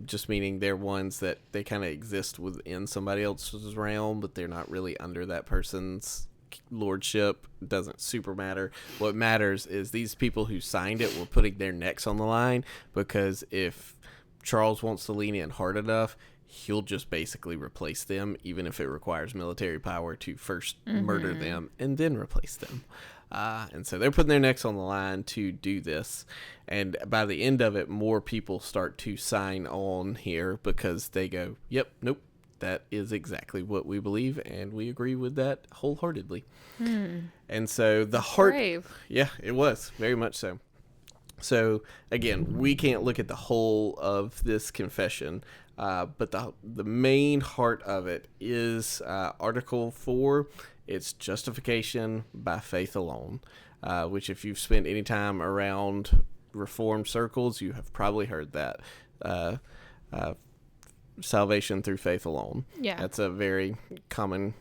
just meaning they're ones that they kind of exist within somebody else's realm, but they're not really under that person's lordship. It doesn't super matter. What matters is these people who signed it were putting their necks on the line, because if Charles wants to lean in hard enough, he'll just basically replace them, even if it requires military power to first murder them and then replace them. And so they're putting their necks on the line to do this. And by the end of it, more people start to sign on here, because they go, yep, nope, that is exactly what we believe, and we agree with that wholeheartedly. And so the heart... Brave. Yeah, it was. Very much so. So, again, we can't look at the whole of this confession, but the main heart of it is Article 4. It's justification by faith alone, which if you've spent any time around Reformed circles, you have probably heard that. Salvation through faith alone. Yeah. That's a very common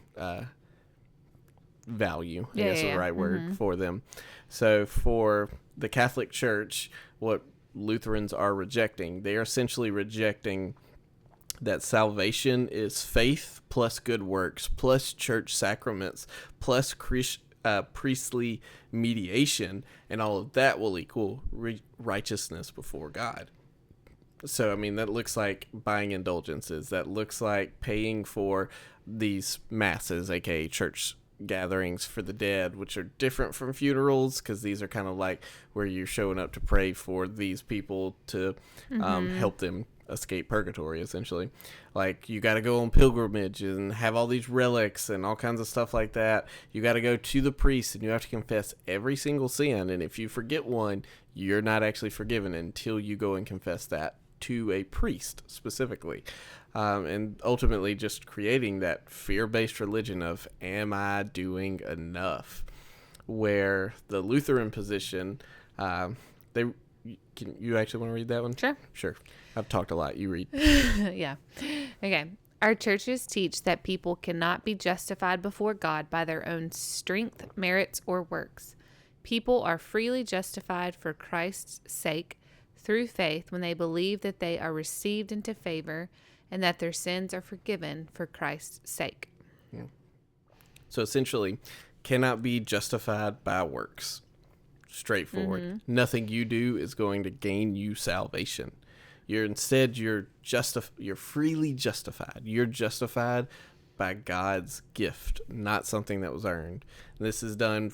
value, I guess is the right word for them. So for the Catholic Church, what Lutherans are rejecting, they are essentially rejecting that salvation is faith plus good works plus church sacraments plus priestly mediation, and all of that will equal righteousness before God. So, that looks like buying indulgences. That looks like paying for these masses, aka church gatherings for the dead, which are different from funerals, because these are kind of like where you're showing up to pray for these people to help them escape purgatory, essentially. Like, you got to go on pilgrimage and have all these relics and all kinds of stuff like that. You got to go to the priest and you have to confess every single sin, and if you forget one, you're not actually forgiven until you go and confess that to a priest specifically. And ultimately just creating that fear-based religion of, am I doing enough? where the Lutheran position, they can you actually want to read that one? Sure. I've talked a lot. You read. Yeah. Okay. Our churches teach that people cannot be justified before God by their own strength, merits, or works. People are freely justified for Christ's sake through faith when they believe that they are received into favor and that their sins are forgiven for Christ's sake. Yeah. So essentially, cannot be justified by works. Straightforward. Mm-hmm. Nothing you do is going to gain you salvation. You're freely justified. You're justified by God's gift, not something that was earned. And this is done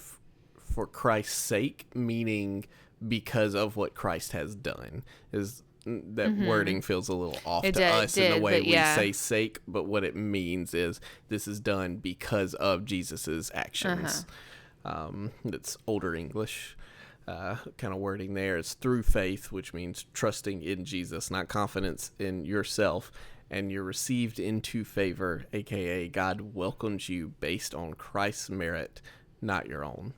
for Christ's sake, meaning because of what Christ has done. Is that wording feels a little off to us in the way we say sake, but what it means is this is done because of Jesus's actions. It's older English. Kind of wording there is through faith, which means trusting in Jesus, not confidence in yourself, and you're received into favor, aka God welcomes you based on Christ's merit, not your own.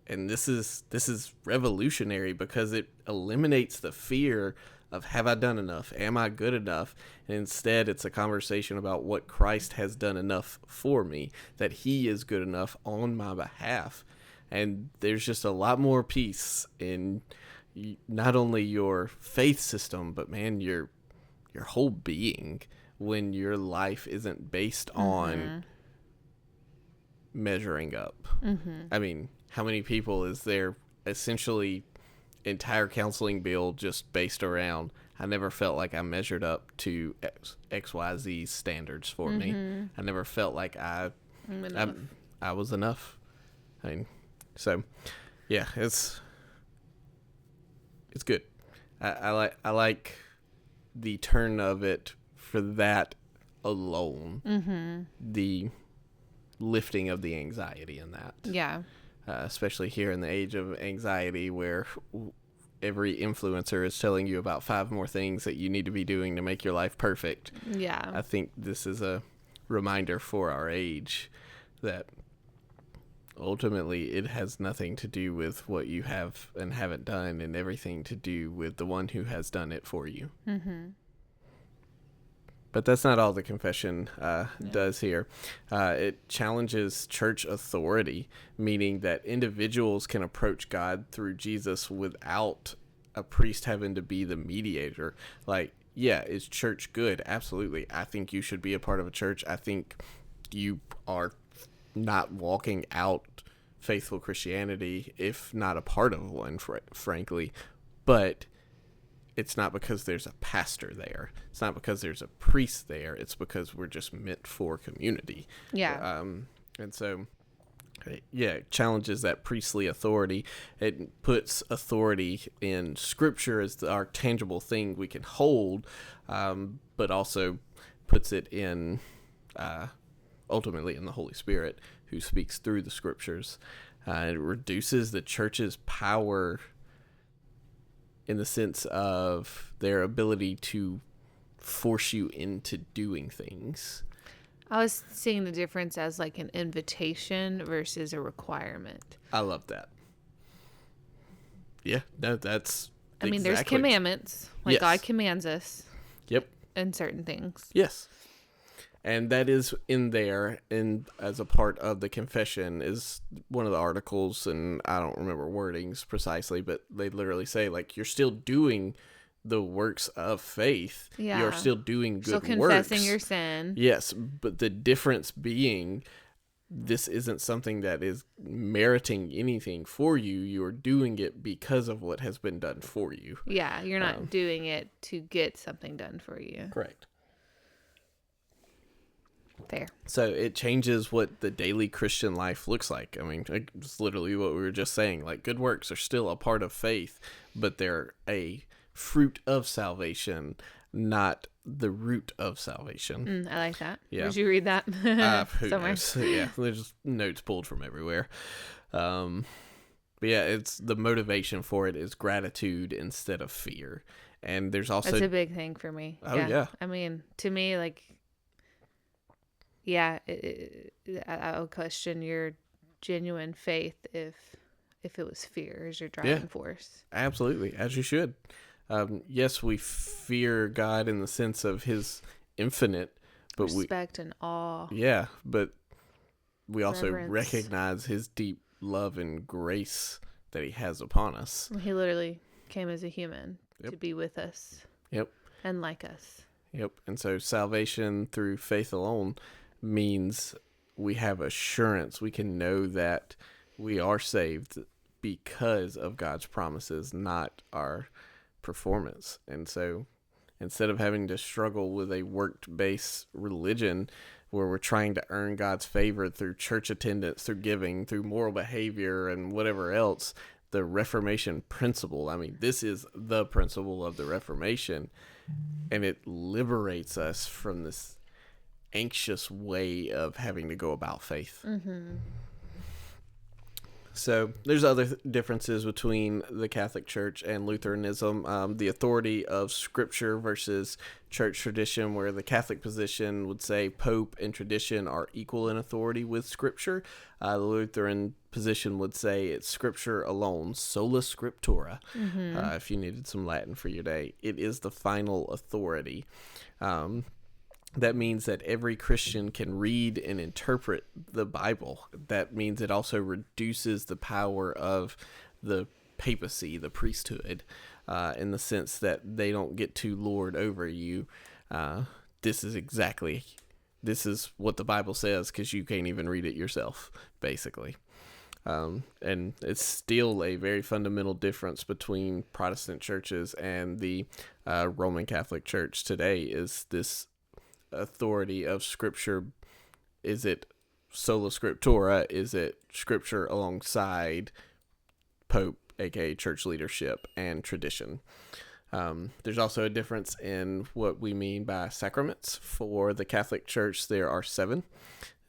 And this is revolutionary because it eliminates the fear of have I done enough? Am I good enough? And instead, it's a conversation about what Christ has done enough for me, that he is good enough on my behalf. And there's just a lot more peace in not only your faith system, but man, your whole being when your life isn't based on measuring up. I mean, how many people is there essentially entire counseling bill just based around I never felt like I measured up to XYZ standards for me. I never felt like I was enough. I mean, so yeah, it's good. I like the turn of it for that alone. The lifting of the anxiety in that. Yeah. Especially here in the age of anxiety where every influencer is telling you about 5 more things that you need to be doing to make your life perfect. Yeah. I think this is a reminder for our age that ultimately it has nothing to do with what you have and haven't done and everything to do with the one who has done it for you. But that's not all the confession does here. It challenges church authority, meaning that individuals can approach God through Jesus without a priest having to be the mediator. Like, yeah, is church good? Absolutely. I think you should be a part of a church. I think you are not walking out faithful Christianity if not a part of one, frankly. But it's not because there's a pastor there. It's not because there's a priest there. It's because we're just meant for community. Yeah. And so, yeah, it challenges that priestly authority. It puts authority in Scripture as our tangible thing we can hold, but also puts it in, ultimately, in the Holy Spirit, who speaks through the Scriptures. It reduces the church's power in the sense of their ability to force you into doing things. I was seeing the difference as like an invitation versus a requirement. I love that. Yeah, that's I mean, there's commandments. Like, yes. God commands us. Yep. In certain things. Yes. And that is in there, and as a part of the confession is one of the articles, and I don't remember wordings precisely, but they literally say, like, you're still doing the works of faith. Yeah. You're still doing good works. Still confessing your sin. Yes, but the difference being this isn't something that is meriting anything for you. You're doing it because of what has been done for you. Yeah, you're not doing it to get something done for you. Correct. Fair. So it changes what the daily Christian life looks like. I mean, it's literally what we were just saying. Like, good works are still a part of faith, but they're a fruit of salvation, not the root of salvation. I like that. Yeah. Did you read that? Who knows? Yeah, there's notes pulled from everywhere. But yeah, it's the motivation for it is gratitude instead of fear. And there's also... That's a big thing for me. Oh, yeah. I mean, to me, like... Yeah, I would question your genuine faith if it was fear as your driving force. Absolutely, as you should. Yes, we fear God in the sense of his infinite, but respect and awe. Yeah, but we also reverence. recognize his deep love and grace that he has upon us. He literally came as a human to be with us. Yep. And like us. Yep. And so salvation through faith alone means we have assurance. We can know that we are saved because of God's promises, not our performance. And so instead of having to struggle with a work-based religion where we're trying to earn God's favor through church attendance, through giving, through moral behavior, and whatever else, the Reformation principle, I mean, this is the principle of the Reformation, and it liberates us from this anxious way of having to go about faith. Mm-hmm. So there's other differences between the Catholic Church and Lutheranism. The authority of Scripture versus church tradition, where the Catholic position would say Pope and tradition are equal in authority with Scripture. The Lutheran position would say it's Scripture alone, sola scriptura. Mm-hmm. If you needed some Latin for your day, it is the final authority. That means that every Christian can read and interpret the Bible. That means it also reduces the power of the papacy, the priesthood, in the sense that they don't get to lord over you. This is what the Bible says because you can't even read it yourself, basically. And it's still a very fundamental difference between Protestant churches and the Roman Catholic Church today is this authority of Scripture. Is it sola scriptura? Is it Scripture alongside Pope, aka church leadership, and tradition? There's also a difference in what we mean by sacraments. For the Catholic Church, there are 7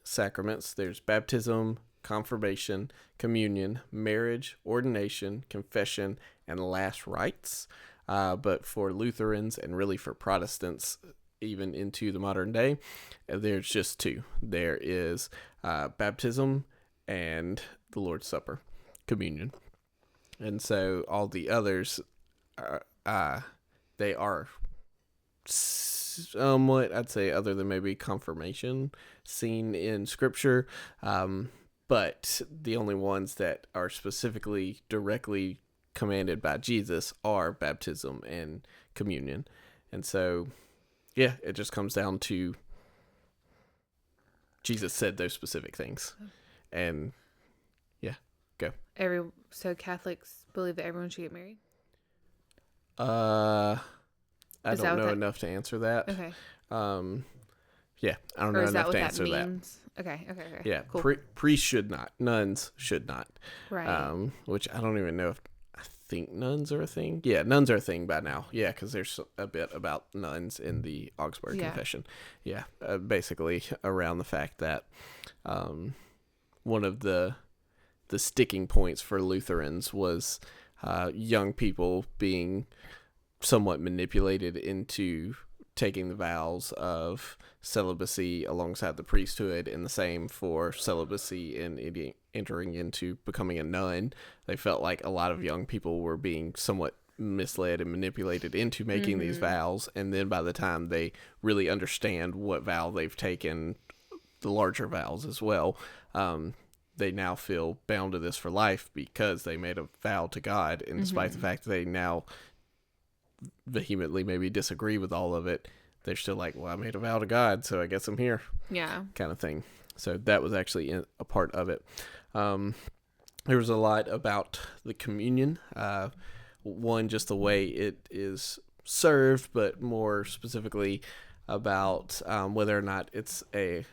sacraments. There's baptism, confirmation, communion, marriage, ordination, confession, and last rites. But for Lutherans and really for Protestants, even into the modern day, there's just 2. There is baptism and the Lord's Supper, communion. And so all the others, they are somewhat, I'd say, other than maybe confirmation, seen in Scripture. But the only ones that are specifically directly commanded by Jesus are baptism and communion. And so yeah, it just comes down to Jesus said those specific things. And yeah, go. So Catholics believe that everyone should get married? I don't know enough to answer that. Okay. Yeah, I don't know enough to answer that. Okay. Yeah, cool. Priests should not. Nuns should not. Right. Which I don't even know if I think nuns are a thing. Yeah, nuns are a thing by now. Yeah, because there's a bit about nuns in the Augsburg Confession. Yeah, basically around the fact that one of the sticking points for Lutherans was young people being somewhat manipulated into taking the vows of celibacy alongside the priesthood, and the same for celibacy and entering into becoming a nun. They felt like a lot of young people were being somewhat misled and manipulated into making these vows, and then by the time they really understand what vow they've taken, the larger vows as well, they now feel bound to this for life because they made a vow to God, and despite the fact that they now vehemently maybe disagree with all of it, they're still like, well, I made a vow to God, so I guess I'm here. Yeah. Kind of thing. So that was actually a part of it. There was a lot about the communion. One, just the way it is served, but more specifically about whether or not it's a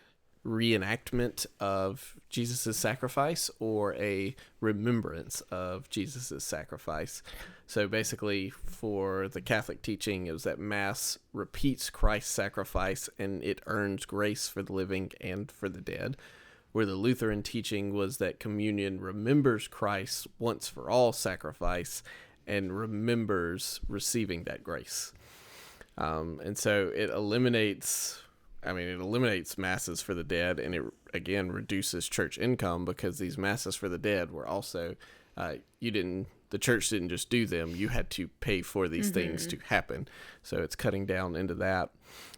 reenactment of Jesus' sacrifice or a remembrance of Jesus' sacrifice. So basically, for the Catholic teaching, it was that Mass repeats Christ's sacrifice and it earns grace for the living and for the dead. Where the Lutheran teaching was that communion remembers Christ's once for all sacrifice and remembers receiving that grace. And so it eliminates I mean, it eliminates masses for the dead, and it again reduces church income, because these masses for the dead were also the church didn't just do them; you had to pay for these things to happen. So it's cutting down into that,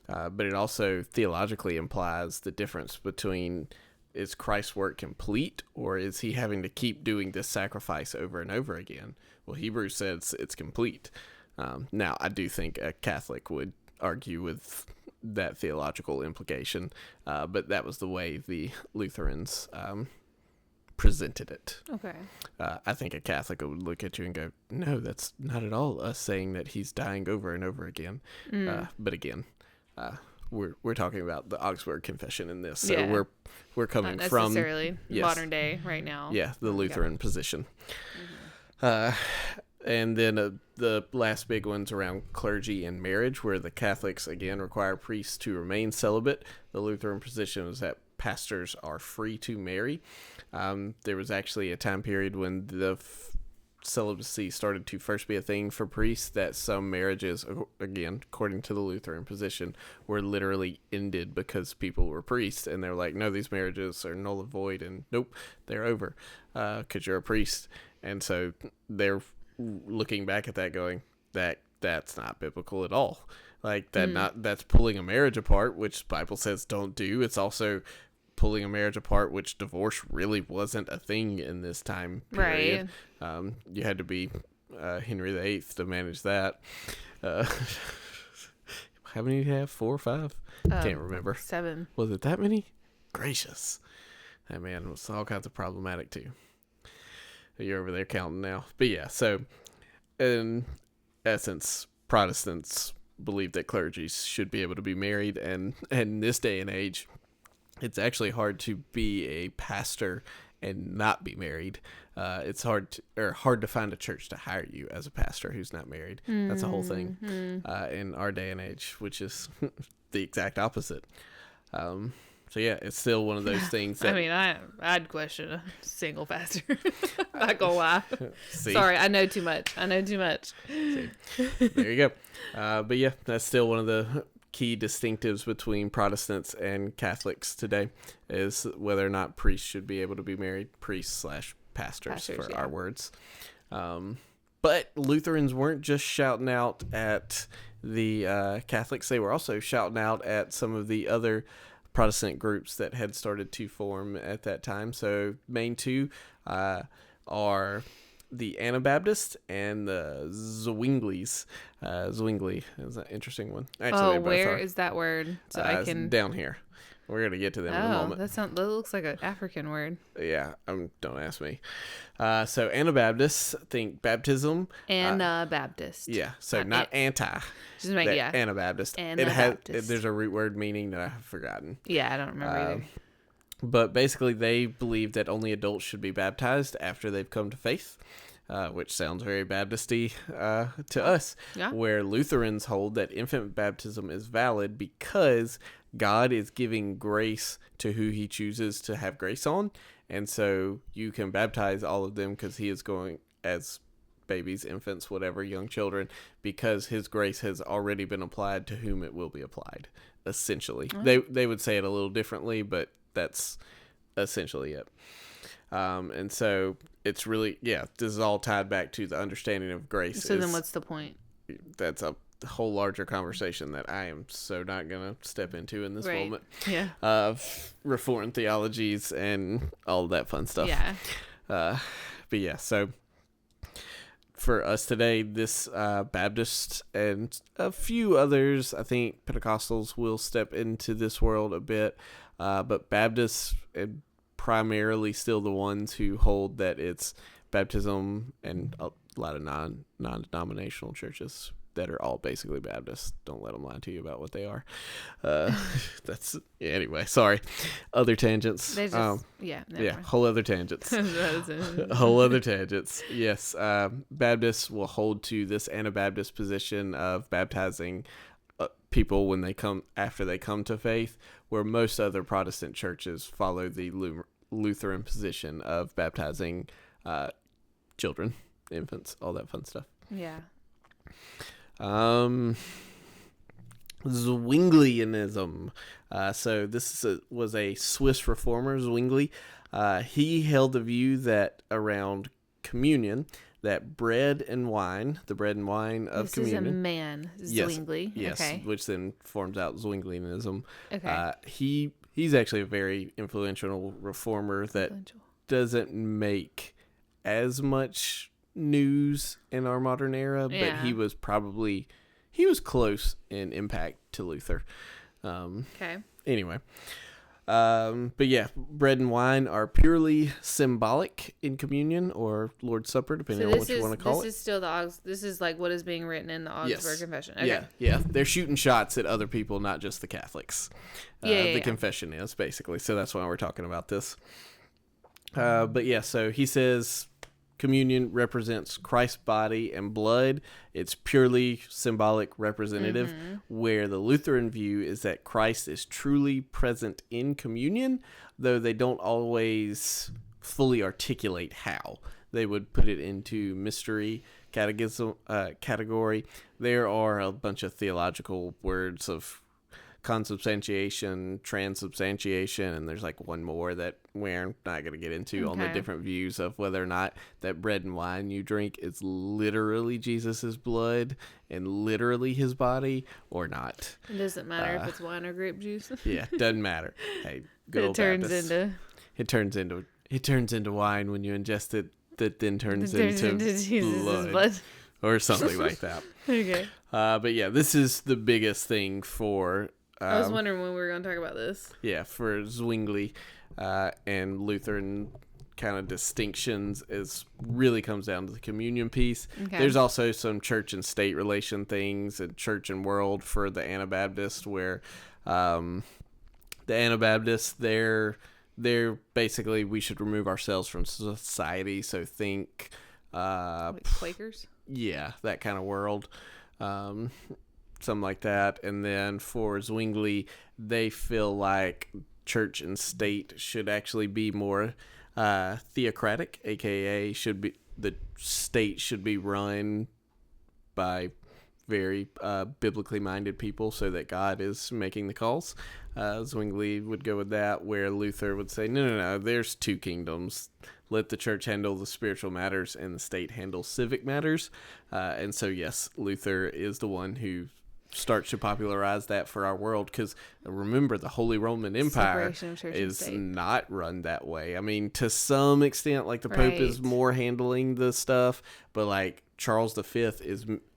but it also theologically implies the difference between, is Christ's work complete, or is he having to keep doing this sacrifice over and over again? Well, Hebrews says it's complete. Now, I do think a Catholic would argue with that theological implication, but that was the way the Lutherans presented it. Okay. I think a Catholic would look at you and go, no, that's not at all us saying that he's dying over and over again. But again, we're talking about the Augsburg Confession in this, so we're coming not from necessarily modern day right now. Yeah, the Lutheran position. And then the last big one's around clergy and marriage, where the Catholics, again, require priests to remain celibate. The Lutheran position is that pastors are free to marry. There was actually a time period when the celibacy started to first be a thing for priests, that some marriages, again, according to the Lutheran position, were literally ended because people were priests, and they're like, no, these marriages are null and void, and nope, they're over because you're a priest. And so they're looking back at that going, that's not biblical at all. Like that's pulling a marriage apart, which the Bible says don't do. It's also pulling a marriage apart, which divorce really wasn't a thing in this time period. Right. You had to be Henry VIII to manage that. How many do you have? 4 or 5? Can't remember. 7. Was it that many? Gracious. That man was all kinds of problematic too. You're over there counting now. But yeah, so in essence, Protestants believe that clergy should be able to be married, and in this day and age, it's actually hard to be a pastor and not be married. It's hard to find a church to hire you as a pastor who's not married. That's a whole thing in our day and age, which is the exact opposite. So yeah, it's still one of those things that... I mean, I'd question a single pastor. Not gonna lie. See? Sorry, I know too much. See? There you go. But yeah, that's still one of the key distinctives between Protestants and Catholics today, is whether or not priests should be able to be married. Priests/pastors for our words. But Lutherans weren't just shouting out at the Catholics. They were also shouting out at some of the other Protestant groups that had started to form at that time. So main two are the Anabaptists and the Zwinglies. Zwingli is an interesting one. Actually, where is that word? So I can... Down here. We're going to get to them in a moment. That looks like an African word. Yeah, don't ask me. So Anabaptists think baptism. Anabaptist. Yeah, so not anti. Just make, Anabaptist. Anabaptist. There's a root word meaning that I have forgotten. Yeah, I don't remember either. But basically, they believe that only adults should be baptized after they've come to faith, which sounds very Baptisty to us. Yeah. Where Lutherans hold that infant baptism is valid because God is giving grace to who he chooses to have grace on. And so you can baptize all of them because he is going as babies, infants, whatever, young children, because his grace has already been applied to whom it will be applied, essentially. They would say it a little differently, but that's essentially it. And so it's really, this is all tied back to the understanding of grace. So then what's the point? That's a whole larger conversation that I am so not going to step into in this moment. Yeah. Of Reformed theologies and all that fun stuff. Yeah. But yeah, so for us today, this Baptist and a few others, I think Pentecostals will step into this world a bit, but Baptists primarily still the ones who hold that it's baptism, and a lot of non-denominational churches that are all basically Baptists. Don't let them lie to you about what they are. Anyway, sorry. Other tangents. They just, whole other tangents. Whole other tangents. Yes. Baptists will hold to this Anabaptist position of baptizing people when they come, after they come to faith, where most other Protestant churches follow the Lutheran position of baptizing children, infants, all that fun stuff. Yeah. Zwinglianism. So this was a Swiss reformer, Zwingli. He held the view that around communion, that bread and wine, the bread and wine of This communion. is a man, Zwingli. Yes, Okay. which then forms out Zwinglianism. Okay. He's actually a very influential reformer that doesn't make as much news in our modern era, but Yeah. he was close in impact to Luther. Okay. Anyway, but yeah, bread and wine are purely symbolic in communion or Lord's Supper, depending on what you want to call it. This is still this is like what is being written in the Augsburg Confession. Okay. Yeah. They're shooting shots at other people, not just the Catholics. The confession is, basically. So that's why we're talking about this. But yeah, so he says communion represents Christ's body and blood. It's purely symbolic representative, where the Lutheran view is that Christ is truly present in communion, though they don't always fully articulate how. They would put it into mystery catechism category. There are a bunch of theological words of consubstantiation, transubstantiation, and there's like one more that we're not going to get into on the different views of whether or not that bread and wine you drink is literally Jesus's blood and literally his body or not. It doesn't matter if it's wine or grape juice. Yeah, doesn't matter. Hey, good old Baptist. It turns into wine when you ingest it. That then turns into Jesus' blood or something like that. Okay. But yeah, this is the biggest thing for. I was wondering when we were going to talk about this. Yeah, for Zwingli and Lutheran kind of distinctions is really comes down to the communion piece. Okay. There's also some church and state relation things and church and world for the Anabaptists, where the Anabaptists, they're basically we should remove ourselves from society. So think like Quakers? Yeah, that kind of world. Something like that. And then for Zwingli, they feel like church and state should actually be more theocratic, aka the state should be run by very biblically minded people so that God is making the calls. Zwingli would go with that, where Luther would say, no, there's two kingdoms. Let the church handle the spiritual matters and the state handle civic matters. And so, yes, Luther is the one who starts to popularize that for our world, because remember, the Holy Roman Empire is not run that way. I mean, to some extent, like the Pope is more handling the stuff, but like Charles V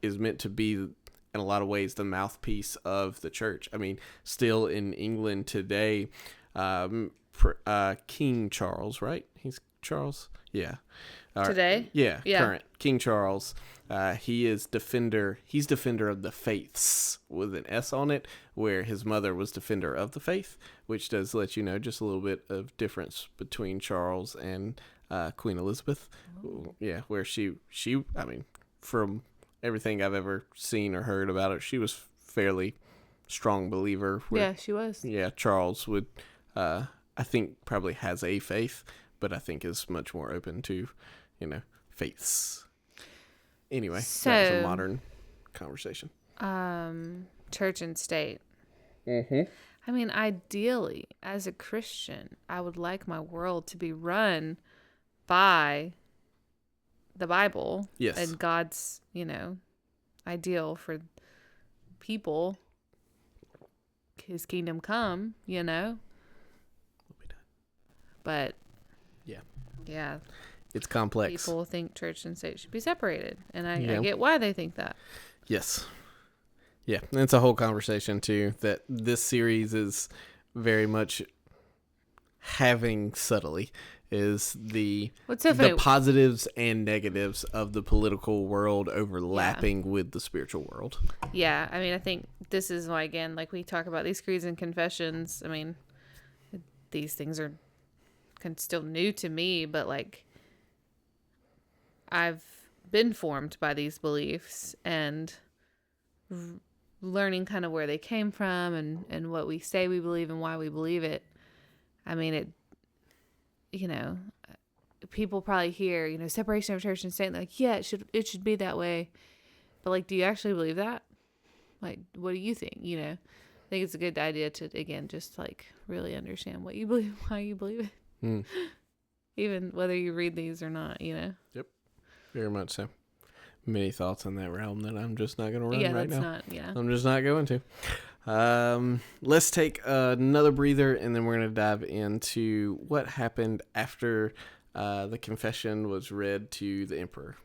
is meant to be, in a lot of ways, the mouthpiece of the church. I mean, still in England today, King Charles, right? He's Charles? Yeah. Today? Yeah, current. King Charles. He's defender of the faiths with an S on it, where his mother was defender of the faith, which does let you know just a little bit of difference between Charles and Queen Elizabeth. Oh. Yeah, where she, I mean, from everything I've ever seen or heard about it, she was fairly strong believer. Yeah, she was. Yeah, Charles would, I think, probably has a faith, but I think is much more open to, faiths. Anyway, so, that was a modern conversation. Church and state. Mm-hmm. I mean, ideally, as a Christian, I would like my world to be run by the Bible. Yes. And God's, ideal for people. His kingdom come, We'll be done. But, yeah. It's complex. People think church and state should be separated, and I get why they think that. Yes. Yeah, and it's a whole conversation, too, that this series is very much having subtly, is the positives and negatives of the political world overlapping with the spiritual world. Yeah, I mean, I think this is why, again, like we talk about these creeds and confessions, I mean, these things are still new to me, but like, I've been formed by these beliefs and learning kind of where they came from and what we say we believe and why we believe it. I mean, people probably hear, separation of church and state, like, yeah, it should be that way. But like, do you actually believe that? Like, what do you think? I think it's a good idea to, again, just like really understand what you believe, why you believe it. Even whether you read these or not, Yep. Very much so. Many thoughts in that realm that I'm just not going to run right now. I'm just not going to. Let's take another breather, and then we're going to dive into what happened after the confession was read to the emperor.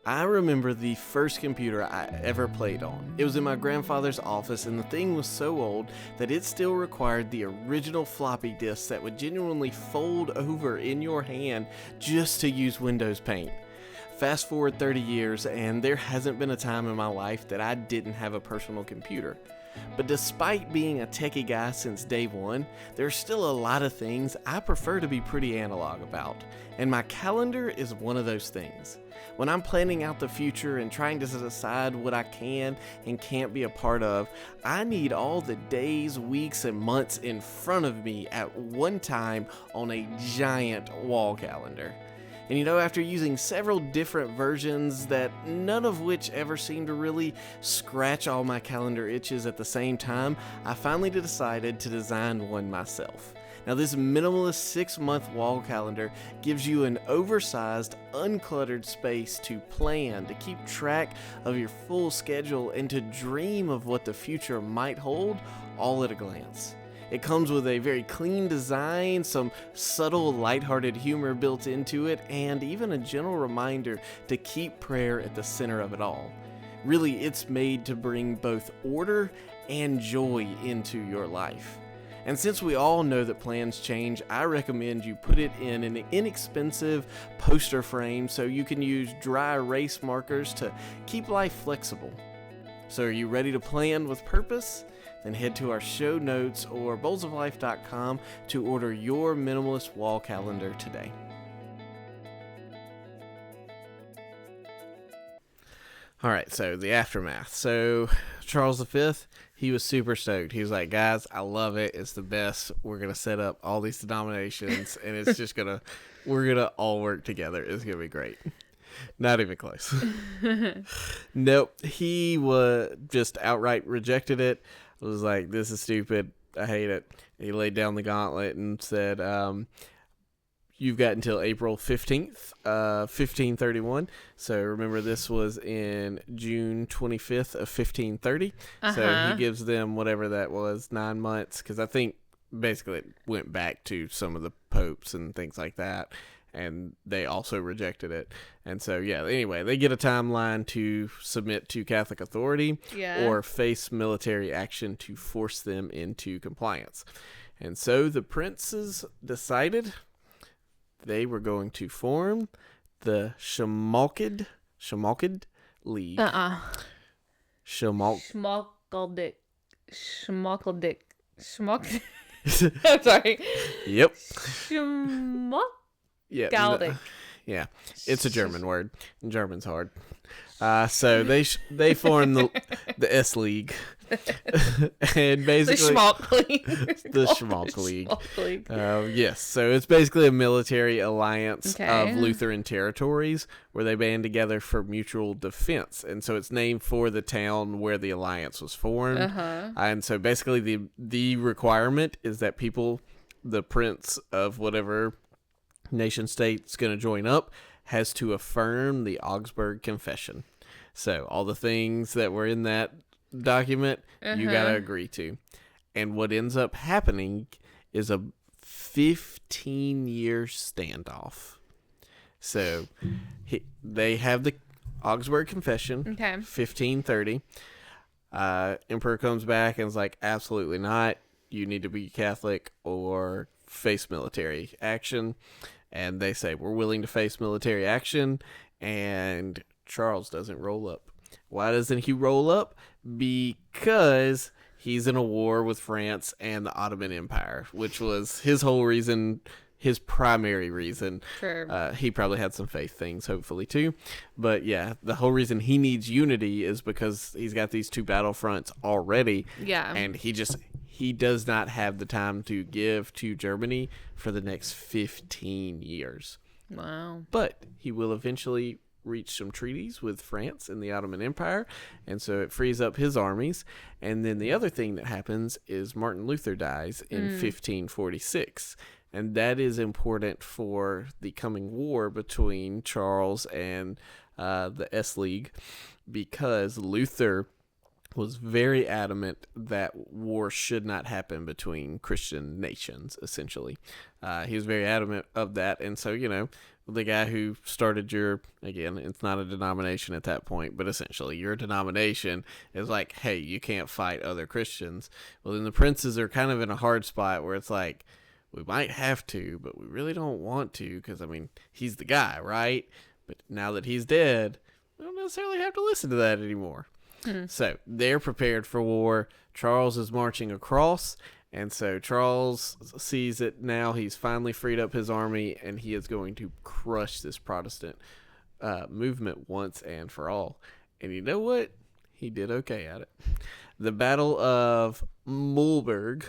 I remember the first computer I ever played on. It was in my grandfather's office, and the thing was so old that it still required the original floppy disk that would genuinely fold over in your hand just to use Windows Paint. Fast forward 30 years, and there hasn't been a time in my life that I didn't have a personal computer. But despite being a techie guy since day one, there's still a lot of things I prefer to be pretty analog about, and my calendar is one of those things. When I'm planning out the future and trying to decide what I can and can't be a part of, I need all the days, weeks, and months in front of me at one time on a giant wall calendar. And after using several different versions that none of which ever seemed to really scratch all my calendar itches at the same time, I finally decided to design one myself. Now, this minimalist 6-month wall calendar gives you an oversized, uncluttered space to plan, to keep track of your full schedule, and to dream of what the future might hold all at a glance. It comes with a very clean design, some subtle, lighthearted humor built into it, and even a gentle reminder to keep prayer at the center of it all. Really, it's made to bring both order and joy into your life. And since we all know that plans change, I recommend you put it in an inexpensive poster frame so you can use dry erase markers to keep life flexible. So are you ready to plan with purpose? Then head to our show notes or bowlsoflife.com to order your minimalist wall calendar today. All right, so the aftermath. So Charles V, he was super stoked. He was like, guys, I love it. It's the best. We're going to set up all these denominations, and it's just we're going to all work together. It's going to be great. Not even close. Nope. He just outright rejected it. Was like, this is stupid. I hate it. He laid down the gauntlet and said, you've got until April 15th, 1531. So remember, this was in June 25th of 1530. So he gives them whatever that was, 9 months, because I think basically it went back to some of the popes and things like that, and they also rejected it. And so, anyway, they get a timeline to submit to Catholic authority or face military action to force them into compliance. And so the princes decided they were going to form the Schmalkaldic League. Schmalkaldic. I'm sorry. Yep. Galdic. Yeah, it's a German word. German's hard. So they formed the S League, and basically the Schmalk League. Yes, so it's basically a military alliance of Lutheran territories where they band together for mutual defense, and so it's named for the town where the alliance was formed. And so basically the requirement is that the prince of whatever nation state's going to join up has to affirm the Augsburg Confession. So all the things that were in that document, you got to agree to. And what ends up happening is a 15-year standoff. So they have the Augsburg Confession, 1530. Emperor comes back and is like, absolutely not. You need to be Catholic or face military action. And they say, we're willing to face military action. And Charles doesn't roll up. Why doesn't he roll up? Because he's in a war with France and the Ottoman Empire, which was his whole reason, his primary reason. Sure. He probably had some faith things, hopefully, too. But yeah, the whole reason he needs unity is because he's got these two battlefronts already. Yeah. And he does not have the time to give to Germany for the next 15 years. Wow. But he will eventually reach some treaties with France and the Ottoman Empire, and so it frees up his armies. And then the other thing that happens is Martin Luther dies in 1546, and that is important for the coming war between Charles and the S-League, because Luther was very adamant that war should not happen between Christian nations, essentially. He was very adamant of that, and so, the guy who started again, it's not a denomination at that point, but essentially your denomination is like, hey, you can't fight other Christians. Well, then the princes are kind of in a hard spot where it's like, we might have to, but we really don't want to, because, he's the guy, right? But now that he's dead, we don't necessarily have to listen to that anymore. So they're prepared for war. Charles is marching across, and so Charles sees it now. He's finally freed up his army, and he is going to crush this Protestant movement once and for all. And you know what? He did okay at it. The Battle of Mulberg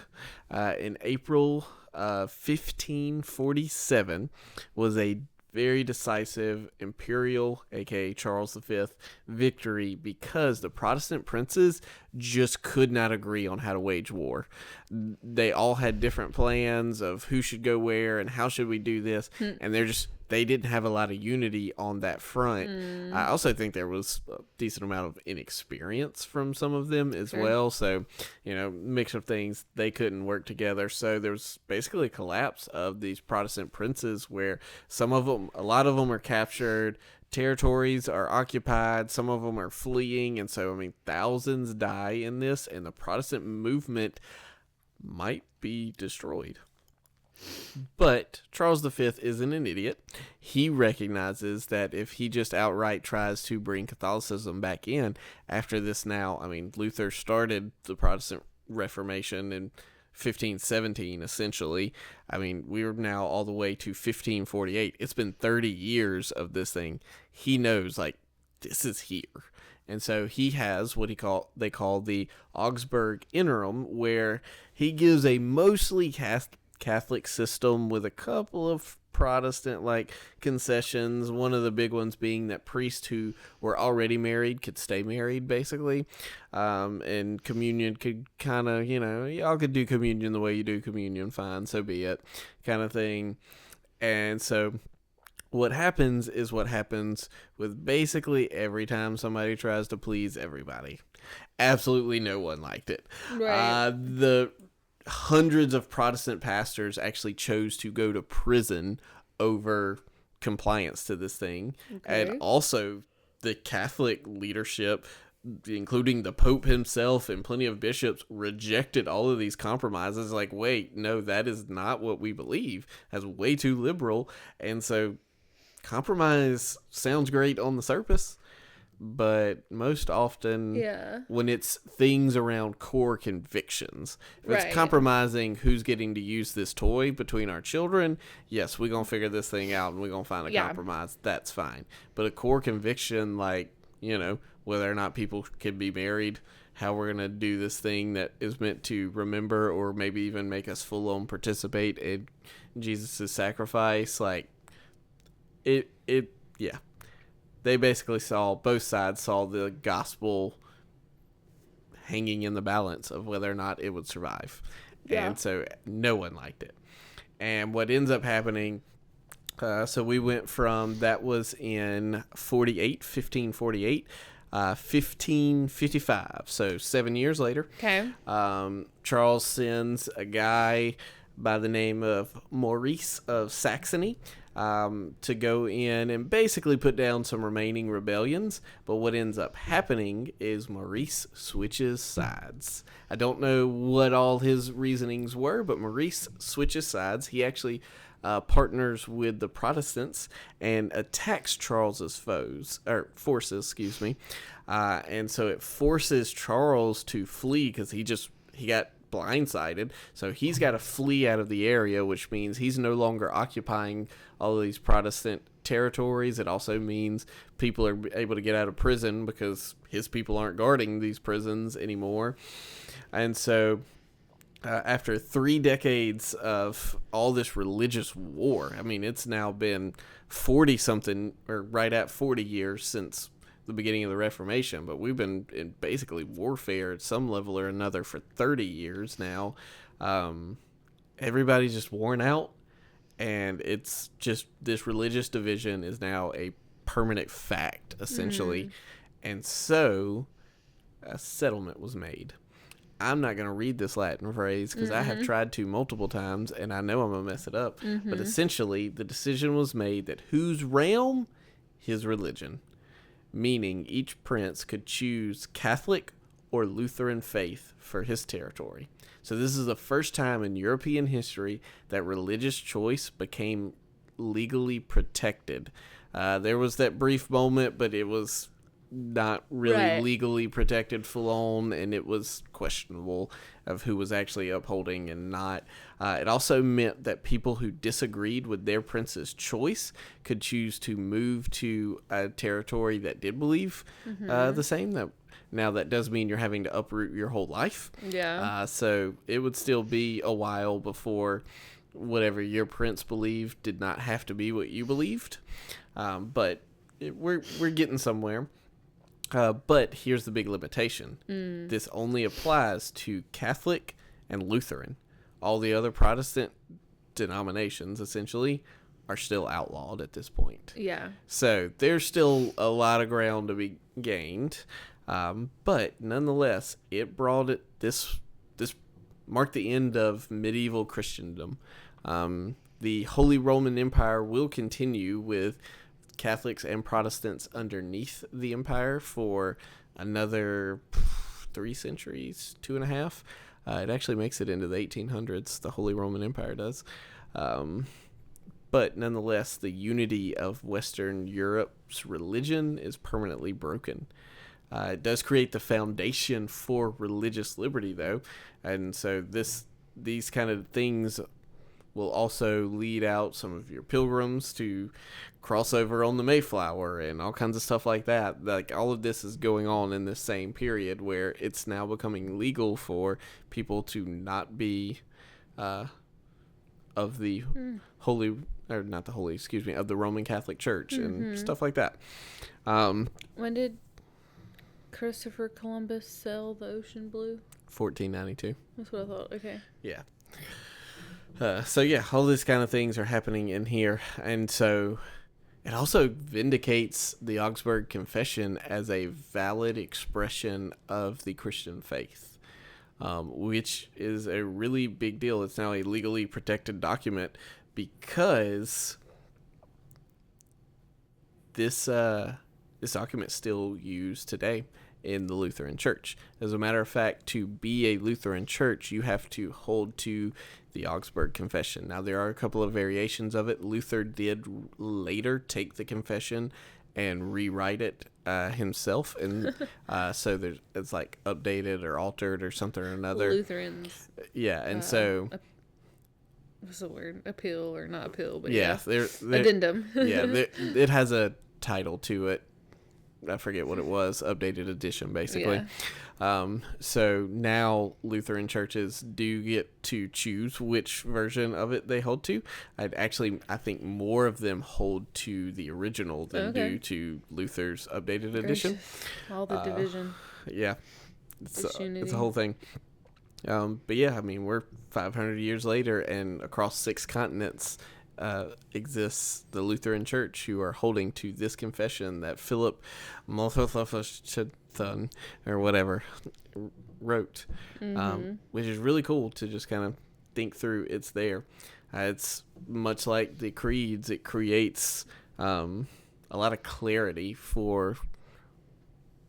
in April 1547 was a very decisive imperial, aka Charles V, victory, because the Protestant princes just could not agree on how to wage war. They all had different plans of who should go where and how should we do this, and they didn't have a lot of unity on that front. I also think there was a decent amount of inexperience from some of them as well. So, mix of things, they couldn't work together. So there was basically a collapse of these Protestant princes where a lot of them are captured, territories are occupied, some of them are fleeing. And so, thousands die in this, and the Protestant movement might be destroyed. But Charles V isn't an idiot. He recognizes that if he just outright tries to bring Catholicism back in after this now, Luther started the Protestant Reformation in 1517, essentially. We're now all the way to 1548. It's been 30 years of this thing. He knows, this is here. And so he has what they call the Augsburg Interim, where he gives a mostly Catholic system with a couple of Protestant concessions. One of the big ones being that priests who were already married could stay married, basically, and communion could kind of, y'all could do communion the way you do communion, fine, so be it, kind of thing. And so what happens is what happens with basically every time somebody tries to please everybody. Absolutely no one liked it. Right. The hundreds of Protestant pastors actually chose to go to prison over compliance to this thing. Okay. And also the Catholic leadership, including the Pope himself and plenty of bishops, rejected all of these compromises. Wait, no, that is not what we believe. That's way too liberal. And so compromise sounds great on the surface, but most often when it's things around core convictions, if it's compromising who's getting to use this toy between our children, yes, we're going to figure this thing out and we're going to find a compromise. That's fine. But a core conviction, whether or not people can be married, how we're going to do this thing that is meant to remember or maybe even make us full-on participate in Jesus' sacrifice, they basically both sides saw the gospel hanging in the balance of whether or not it would survive. Yeah. And so no one liked it. And what ends up happening, so we went from, that was in 1548, 1555. So 7 years later, Charles sends a guy by the name of Maurice of Saxony to go in and basically put down some remaining rebellions. But what ends up happening is Maurice switches sides. I don't know what all his reasonings were, but Maurice switches sides. He actually partners with the Protestants and attacks Charles's forces, and so it forces Charles to flee because he got blindsided. So he's got to flee out of the area, which means he's no longer occupying all of these Protestant territories. It also means people are able to get out of prison because his people aren't guarding these prisons anymore. And so after 3 decades of all this religious war. I mean, it's now been 40 something, or right at 40 years since the beginning of the Reformation, but we've been in basically warfare at some level or another for 30 years now. Everybody's just worn out, and it's just this religious division is now a permanent fact, essentially. And so a settlement was made. I'm not going to read this Latin phrase because I have tried to multiple times, and I know I'm going to mess it up. But essentially, the decision was made that whose realm, his religion. Meaning each prince could choose Catholic or Lutheran faith for his territory. So this is the first time in European history that religious choice became legally protected. There was that brief moment, but it was not really legally protected full on, and it was questionable of who was actually upholding and not. It also meant that people who disagreed with their prince's choice could choose to move to a territory that did believe the same. Now that does mean you're having to uproot your whole life. Yeah. So it would still be a while before whatever your prince believed did not have to be what you believed. But we're getting somewhere. But here's the big limitation. This only applies to Catholic and Lutheran. All the other Protestant denominations, essentially, are still outlawed at this point. Yeah. So there's still a lot of ground to be gained. But nonetheless, it brought it, this marked the end of medieval Christendom. The Holy Roman Empire will continue with Catholics and Protestants underneath the empire for another 3 centuries, 2.5. It actually makes it into the 1800s, the Holy Roman Empire does. But nonetheless, the unity of Western Europe's religion is permanently broken. It does create the foundation for religious liberty, though. And so these kind of things will also lead out some of your pilgrims to cross over on the Mayflower and all kinds of stuff like that. Like, all of this is going on in this same period where it's now becoming legal for people to not be of the holy, or not the holy, excuse me, of the Roman Catholic Church and stuff like that. When did Christopher Columbus sail the ocean blue? 1492. That's what I thought. Okay. Yeah. So yeah, all these kind of things are happening in here, and so it also vindicates the Augsburg Confession as a valid expression of the Christian faith, which is a really big deal. It's now a legally protected document because this document is still used today in the Lutheran Church. As a matter of fact, to be a Lutheran church, you have to hold to the Augsburg Confession. Now, there are a couple of variations of it. Luther did later take the confession and rewrite it himself, and so it's like updated or altered or something or another. Lutherans. Yeah, and so what's the word? Appeal or not appeal? But yeah, addendum. Yeah, it has a title to it. I forget what it was. Updated edition, basically. Yeah. So now Lutheran churches do get to choose which version of it they hold to. I think more of them hold to the original than do to Luther's updated edition. All the division. Yeah. It's a whole thing. But yeah, I mean, we're 500 years later, and across 6 continents exists the Lutheran Church, who are holding to this confession that Philip Melanchthon or whatever wrote, which is really cool to just kind of think through. It's there. It's much like the creeds. It creates a lot of clarity for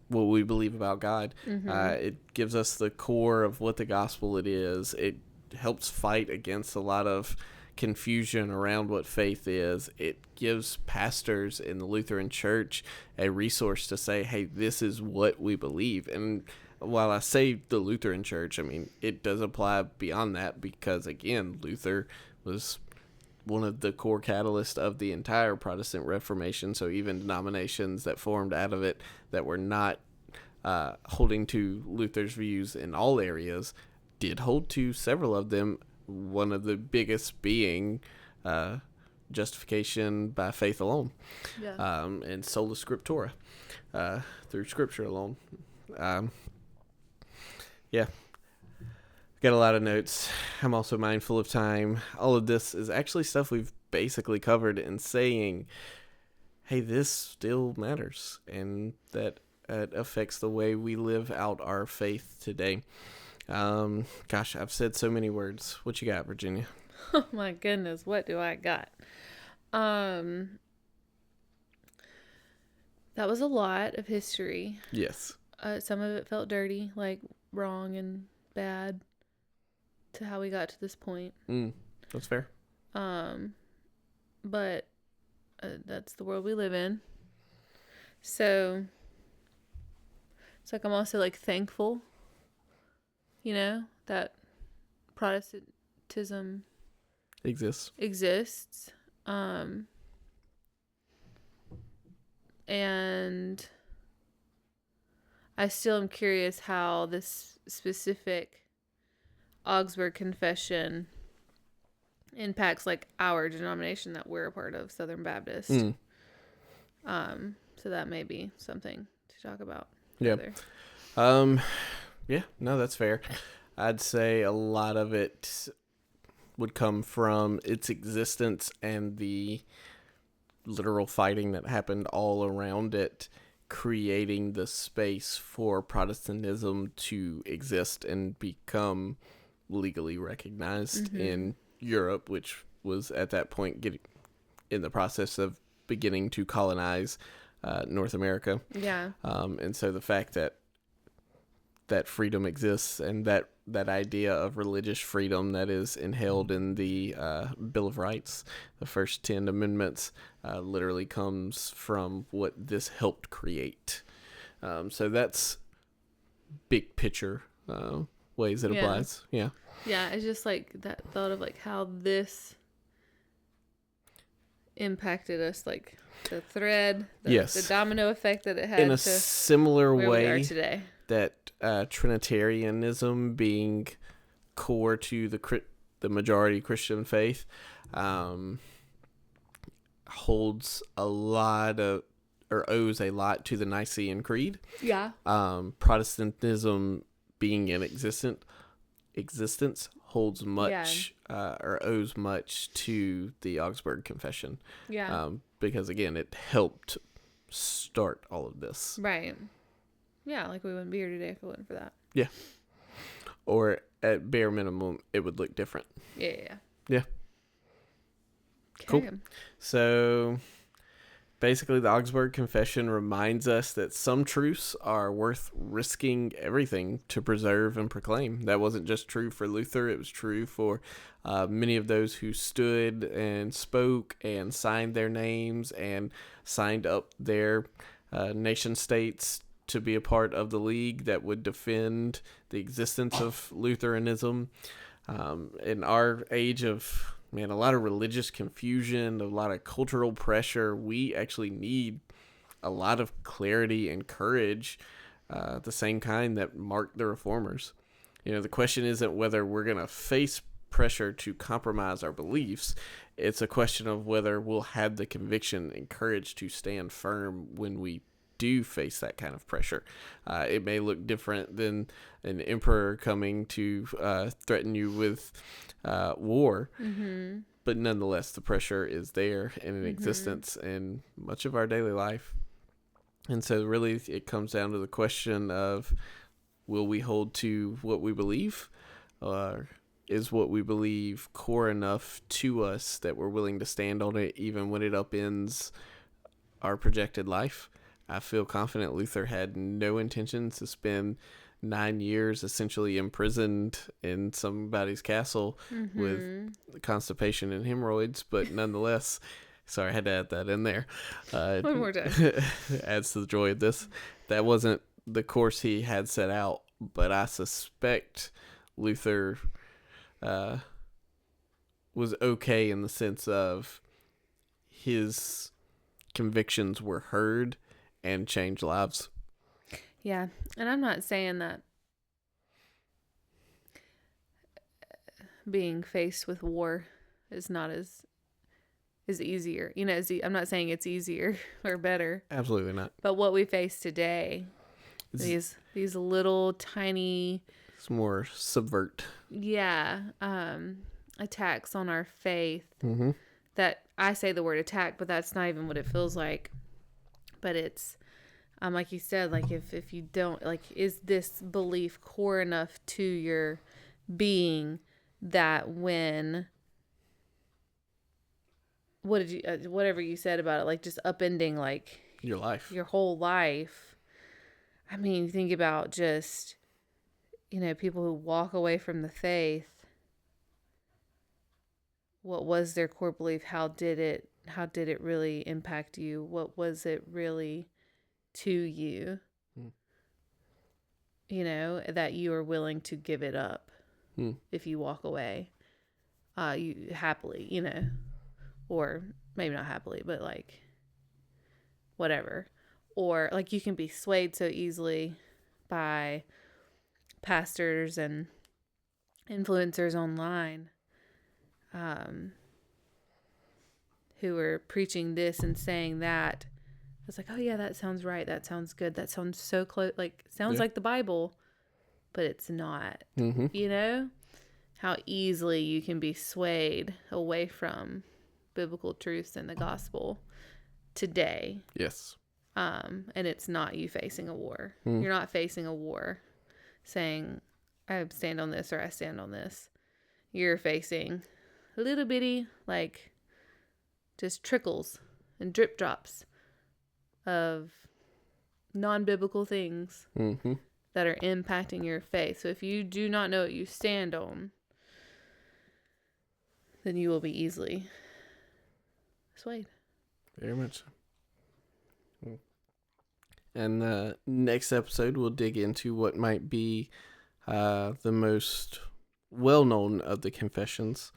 what we believe about God. It gives us the core of what the gospel it is. It helps fight against a lot of confusion around what faith is. It gives pastors in the Lutheran Church a resource to say, hey, this is what we believe. And while I say the Lutheran Church, I mean, it does apply beyond that, because again, Luther was one of the core catalysts of the entire Protestant Reformation. So even denominations that formed out of it that were not holding to Luther's views in all areas did hold to several of them, one of the biggest being justification by faith alone, and sola scriptura, through Scripture alone. Yeah. Got a lot of notes. I'm also mindful of time. All of this is actually stuff we've basically covered in saying, hey, this still matters, and that it affects the way we live out our faith today. Gosh, I've said so many words. What you got, Virginia? Oh my goodness, what do I got? That was a lot of history. Yes. Some of it felt dirty, like wrong and bad to how we got to this point. That's fair. But that's the world we live in. So it's like I'm also like thankful, that Protestantism exists. And I still am curious how this specific Augsburg Confession impacts like our denomination that we're a part of, Southern Baptist. So that may be something to talk about. Yeah. Yeah, no, that's fair. I'd say a lot of it would come from its existence and the literal fighting that happened all around it, creating the space for Protestantism to exist and become legally recognized in Europe, which was at that point getting in the process of beginning to colonize North America. Yeah. And so the fact that freedom exists, and that idea of religious freedom that is inhaled in the Bill of Rights, the first 10 amendments, literally comes from what this helped create. So that's big picture ways it applies. Yeah. Yeah, it's just like that thought of like how this impacted us, like the thread, the domino effect that it had in a similar where way we are today. That Trinitarianism being core to the majority Christian faith holds a lot of, or owes a lot to the Nicene Creed. Yeah. Protestantism being in existence holds much or owes much to the Augsburg Confession. Yeah. Because again, it helped start all of this. Right. Yeah, like we wouldn't be here today if it wasn't for that. Yeah. Or at bare minimum, it would look different. Yeah. Yeah. Cool. So basically, the Augsburg Confession reminds us that some truths are worth risking everything to preserve and proclaim. That wasn't just true for Luther. It was true for many of those who stood and spoke and signed their names and signed up their nation states to be a part of the league that would defend the existence of Lutheranism. In our age of, a lot of religious confusion, a lot of cultural pressure, we actually need a lot of clarity and courage, the same kind that marked the Reformers. The question isn't whether we're going to face pressure to compromise our beliefs. It's a question of whether we'll have the conviction and courage to stand firm when we do face that kind of pressure. It may look different than an emperor coming to threaten you with war, but nonetheless, the pressure is there and in existence in much of our daily life. And so really it comes down to the question of, will we hold to what we believe? Or is what we believe core enough to us that we're willing to stand on it even when it upends our projected life? I feel confident Luther had no intentions to spend 9 years essentially imprisoned in somebody's castle with constipation and hemorrhoids, but nonetheless, sorry, I had to add that in there. One more time. Adds to the joy of this. That wasn't the course he had set out, but I suspect Luther was okay in the sense of his convictions were heard and changed lives. Yeah, and I'm not saying that being faced with war is not as easier. You know, I'm not saying it's easier or better. Absolutely not. But what we face today, these little tiny, it's more subvert. Yeah, attacks on our faith. Mm-hmm. That I say the word attack, but that's not even what it feels like. But it's, like you said, like if you don't, like, is this belief core enough to your being that when, whatever you said about it, like just upending, like your life, your whole life. I mean, think about just, people who walk away from the faith. What was their core belief? How did it really impact you? What was it really to you? That you are willing to give it up if you walk away, you happily, or maybe not happily, but like whatever. Or like you can be swayed so easily by pastors and influencers online who are preaching this and saying that. It's like, oh yeah, that sounds right. That sounds good. That sounds so close. Like, sounds like the Bible, but it's not. Mm-hmm. How easily you can be swayed away from biblical truths and the gospel today. Yes. And it's not you facing a war. You're not facing a war saying, I stand on this or I stand on this. You're facing a little bitty, like, just trickles and drip drops of non-biblical things that are impacting your faith. So if you do not know what you stand on, then you will be easily swayed. Very much so. And next episode, we'll dig into what might be the most well-known of the confessions,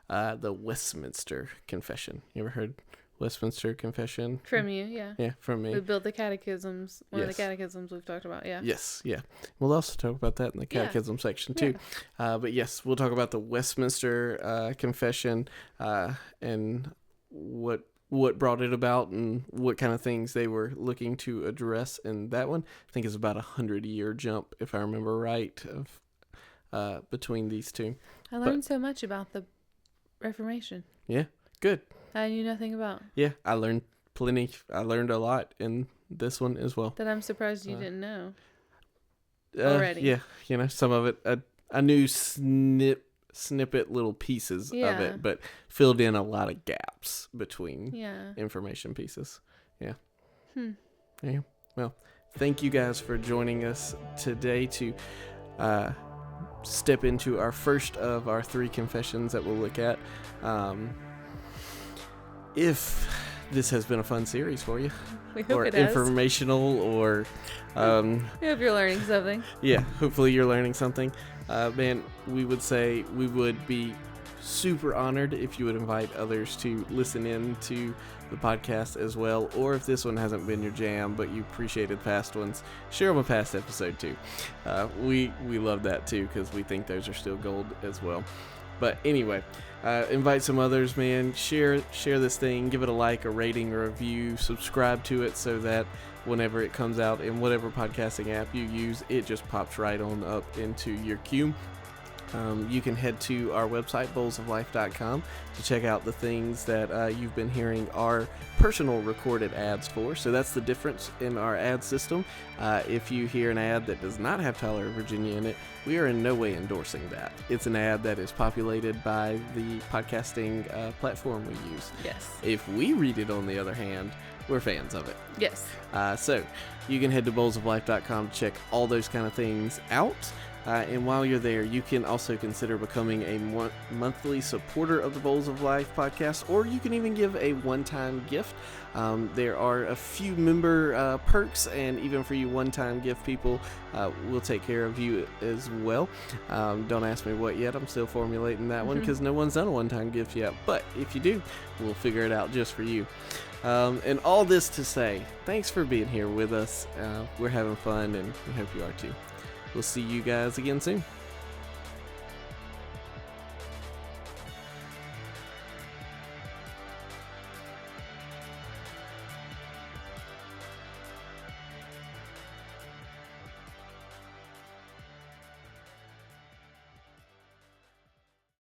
the Westminster Confession. You ever heard Westminster Confession? From you, yeah. Yeah, from me. We built the catechisms. One of the catechisms we've talked about, yeah. Yes, yeah. We'll also talk about that in the catechism section too. Yeah. But yes, we'll talk about the Westminster Confession and what brought it about and what kind of things they were looking to address in that one. I think it's about 100-year jump, if I remember right, of between these two. I learned so much about the Reformation. Yeah, good. I knew nothing about. Yeah, I learned plenty. I learned a lot in this one as well. That I'm surprised you didn't know already. Yeah, some of it. I knew snippet little pieces of it, but filled in a lot of gaps between information pieces. Yeah. Yeah. Well, thank you guys for joining us today to step into our first of our 3 confessions that we'll look at. If this has been a fun series for you, we hope or it has. Informational, or we hope you're learning something. Yeah, hopefully you're learning something. Man, we would say we would be super honored if you would invite others to listen in to the podcast as well, or if this one hasn't been your jam but you appreciated past ones, share them a past episode too. We love that too, because we think those are still gold as well. But anyway, invite some others, man. Share this thing, give it a like, a rating, or a review, subscribe to it so that whenever it comes out in whatever podcasting app you use, it just pops right on up into your queue. You can head to our website, bowlsoflife.com, to check out the things that you've been hearing our personal recorded ads for. So that's the difference in our ad system. If you hear an ad that does not have Tyler, Virginia in it, we are in no way endorsing that. It's an ad that is populated by the podcasting platform we use. Yes. If we read it, on the other hand, we're fans of it. Yes. So you can head to bowlsoflife.com to check all those kind of things out. And while you're there, you can also consider becoming a monthly supporter of the Bowls of Life podcast, or you can even give a one-time gift. There are a few member perks, and even for you one-time gift people, we'll take care of you as well. Don't ask me what yet. I'm still formulating that one because no one's done a one-time gift yet. But if you do, we'll figure it out just for you. And all this to say, thanks for being here with us. We're having fun, and we hope you are too. We'll see you guys again soon.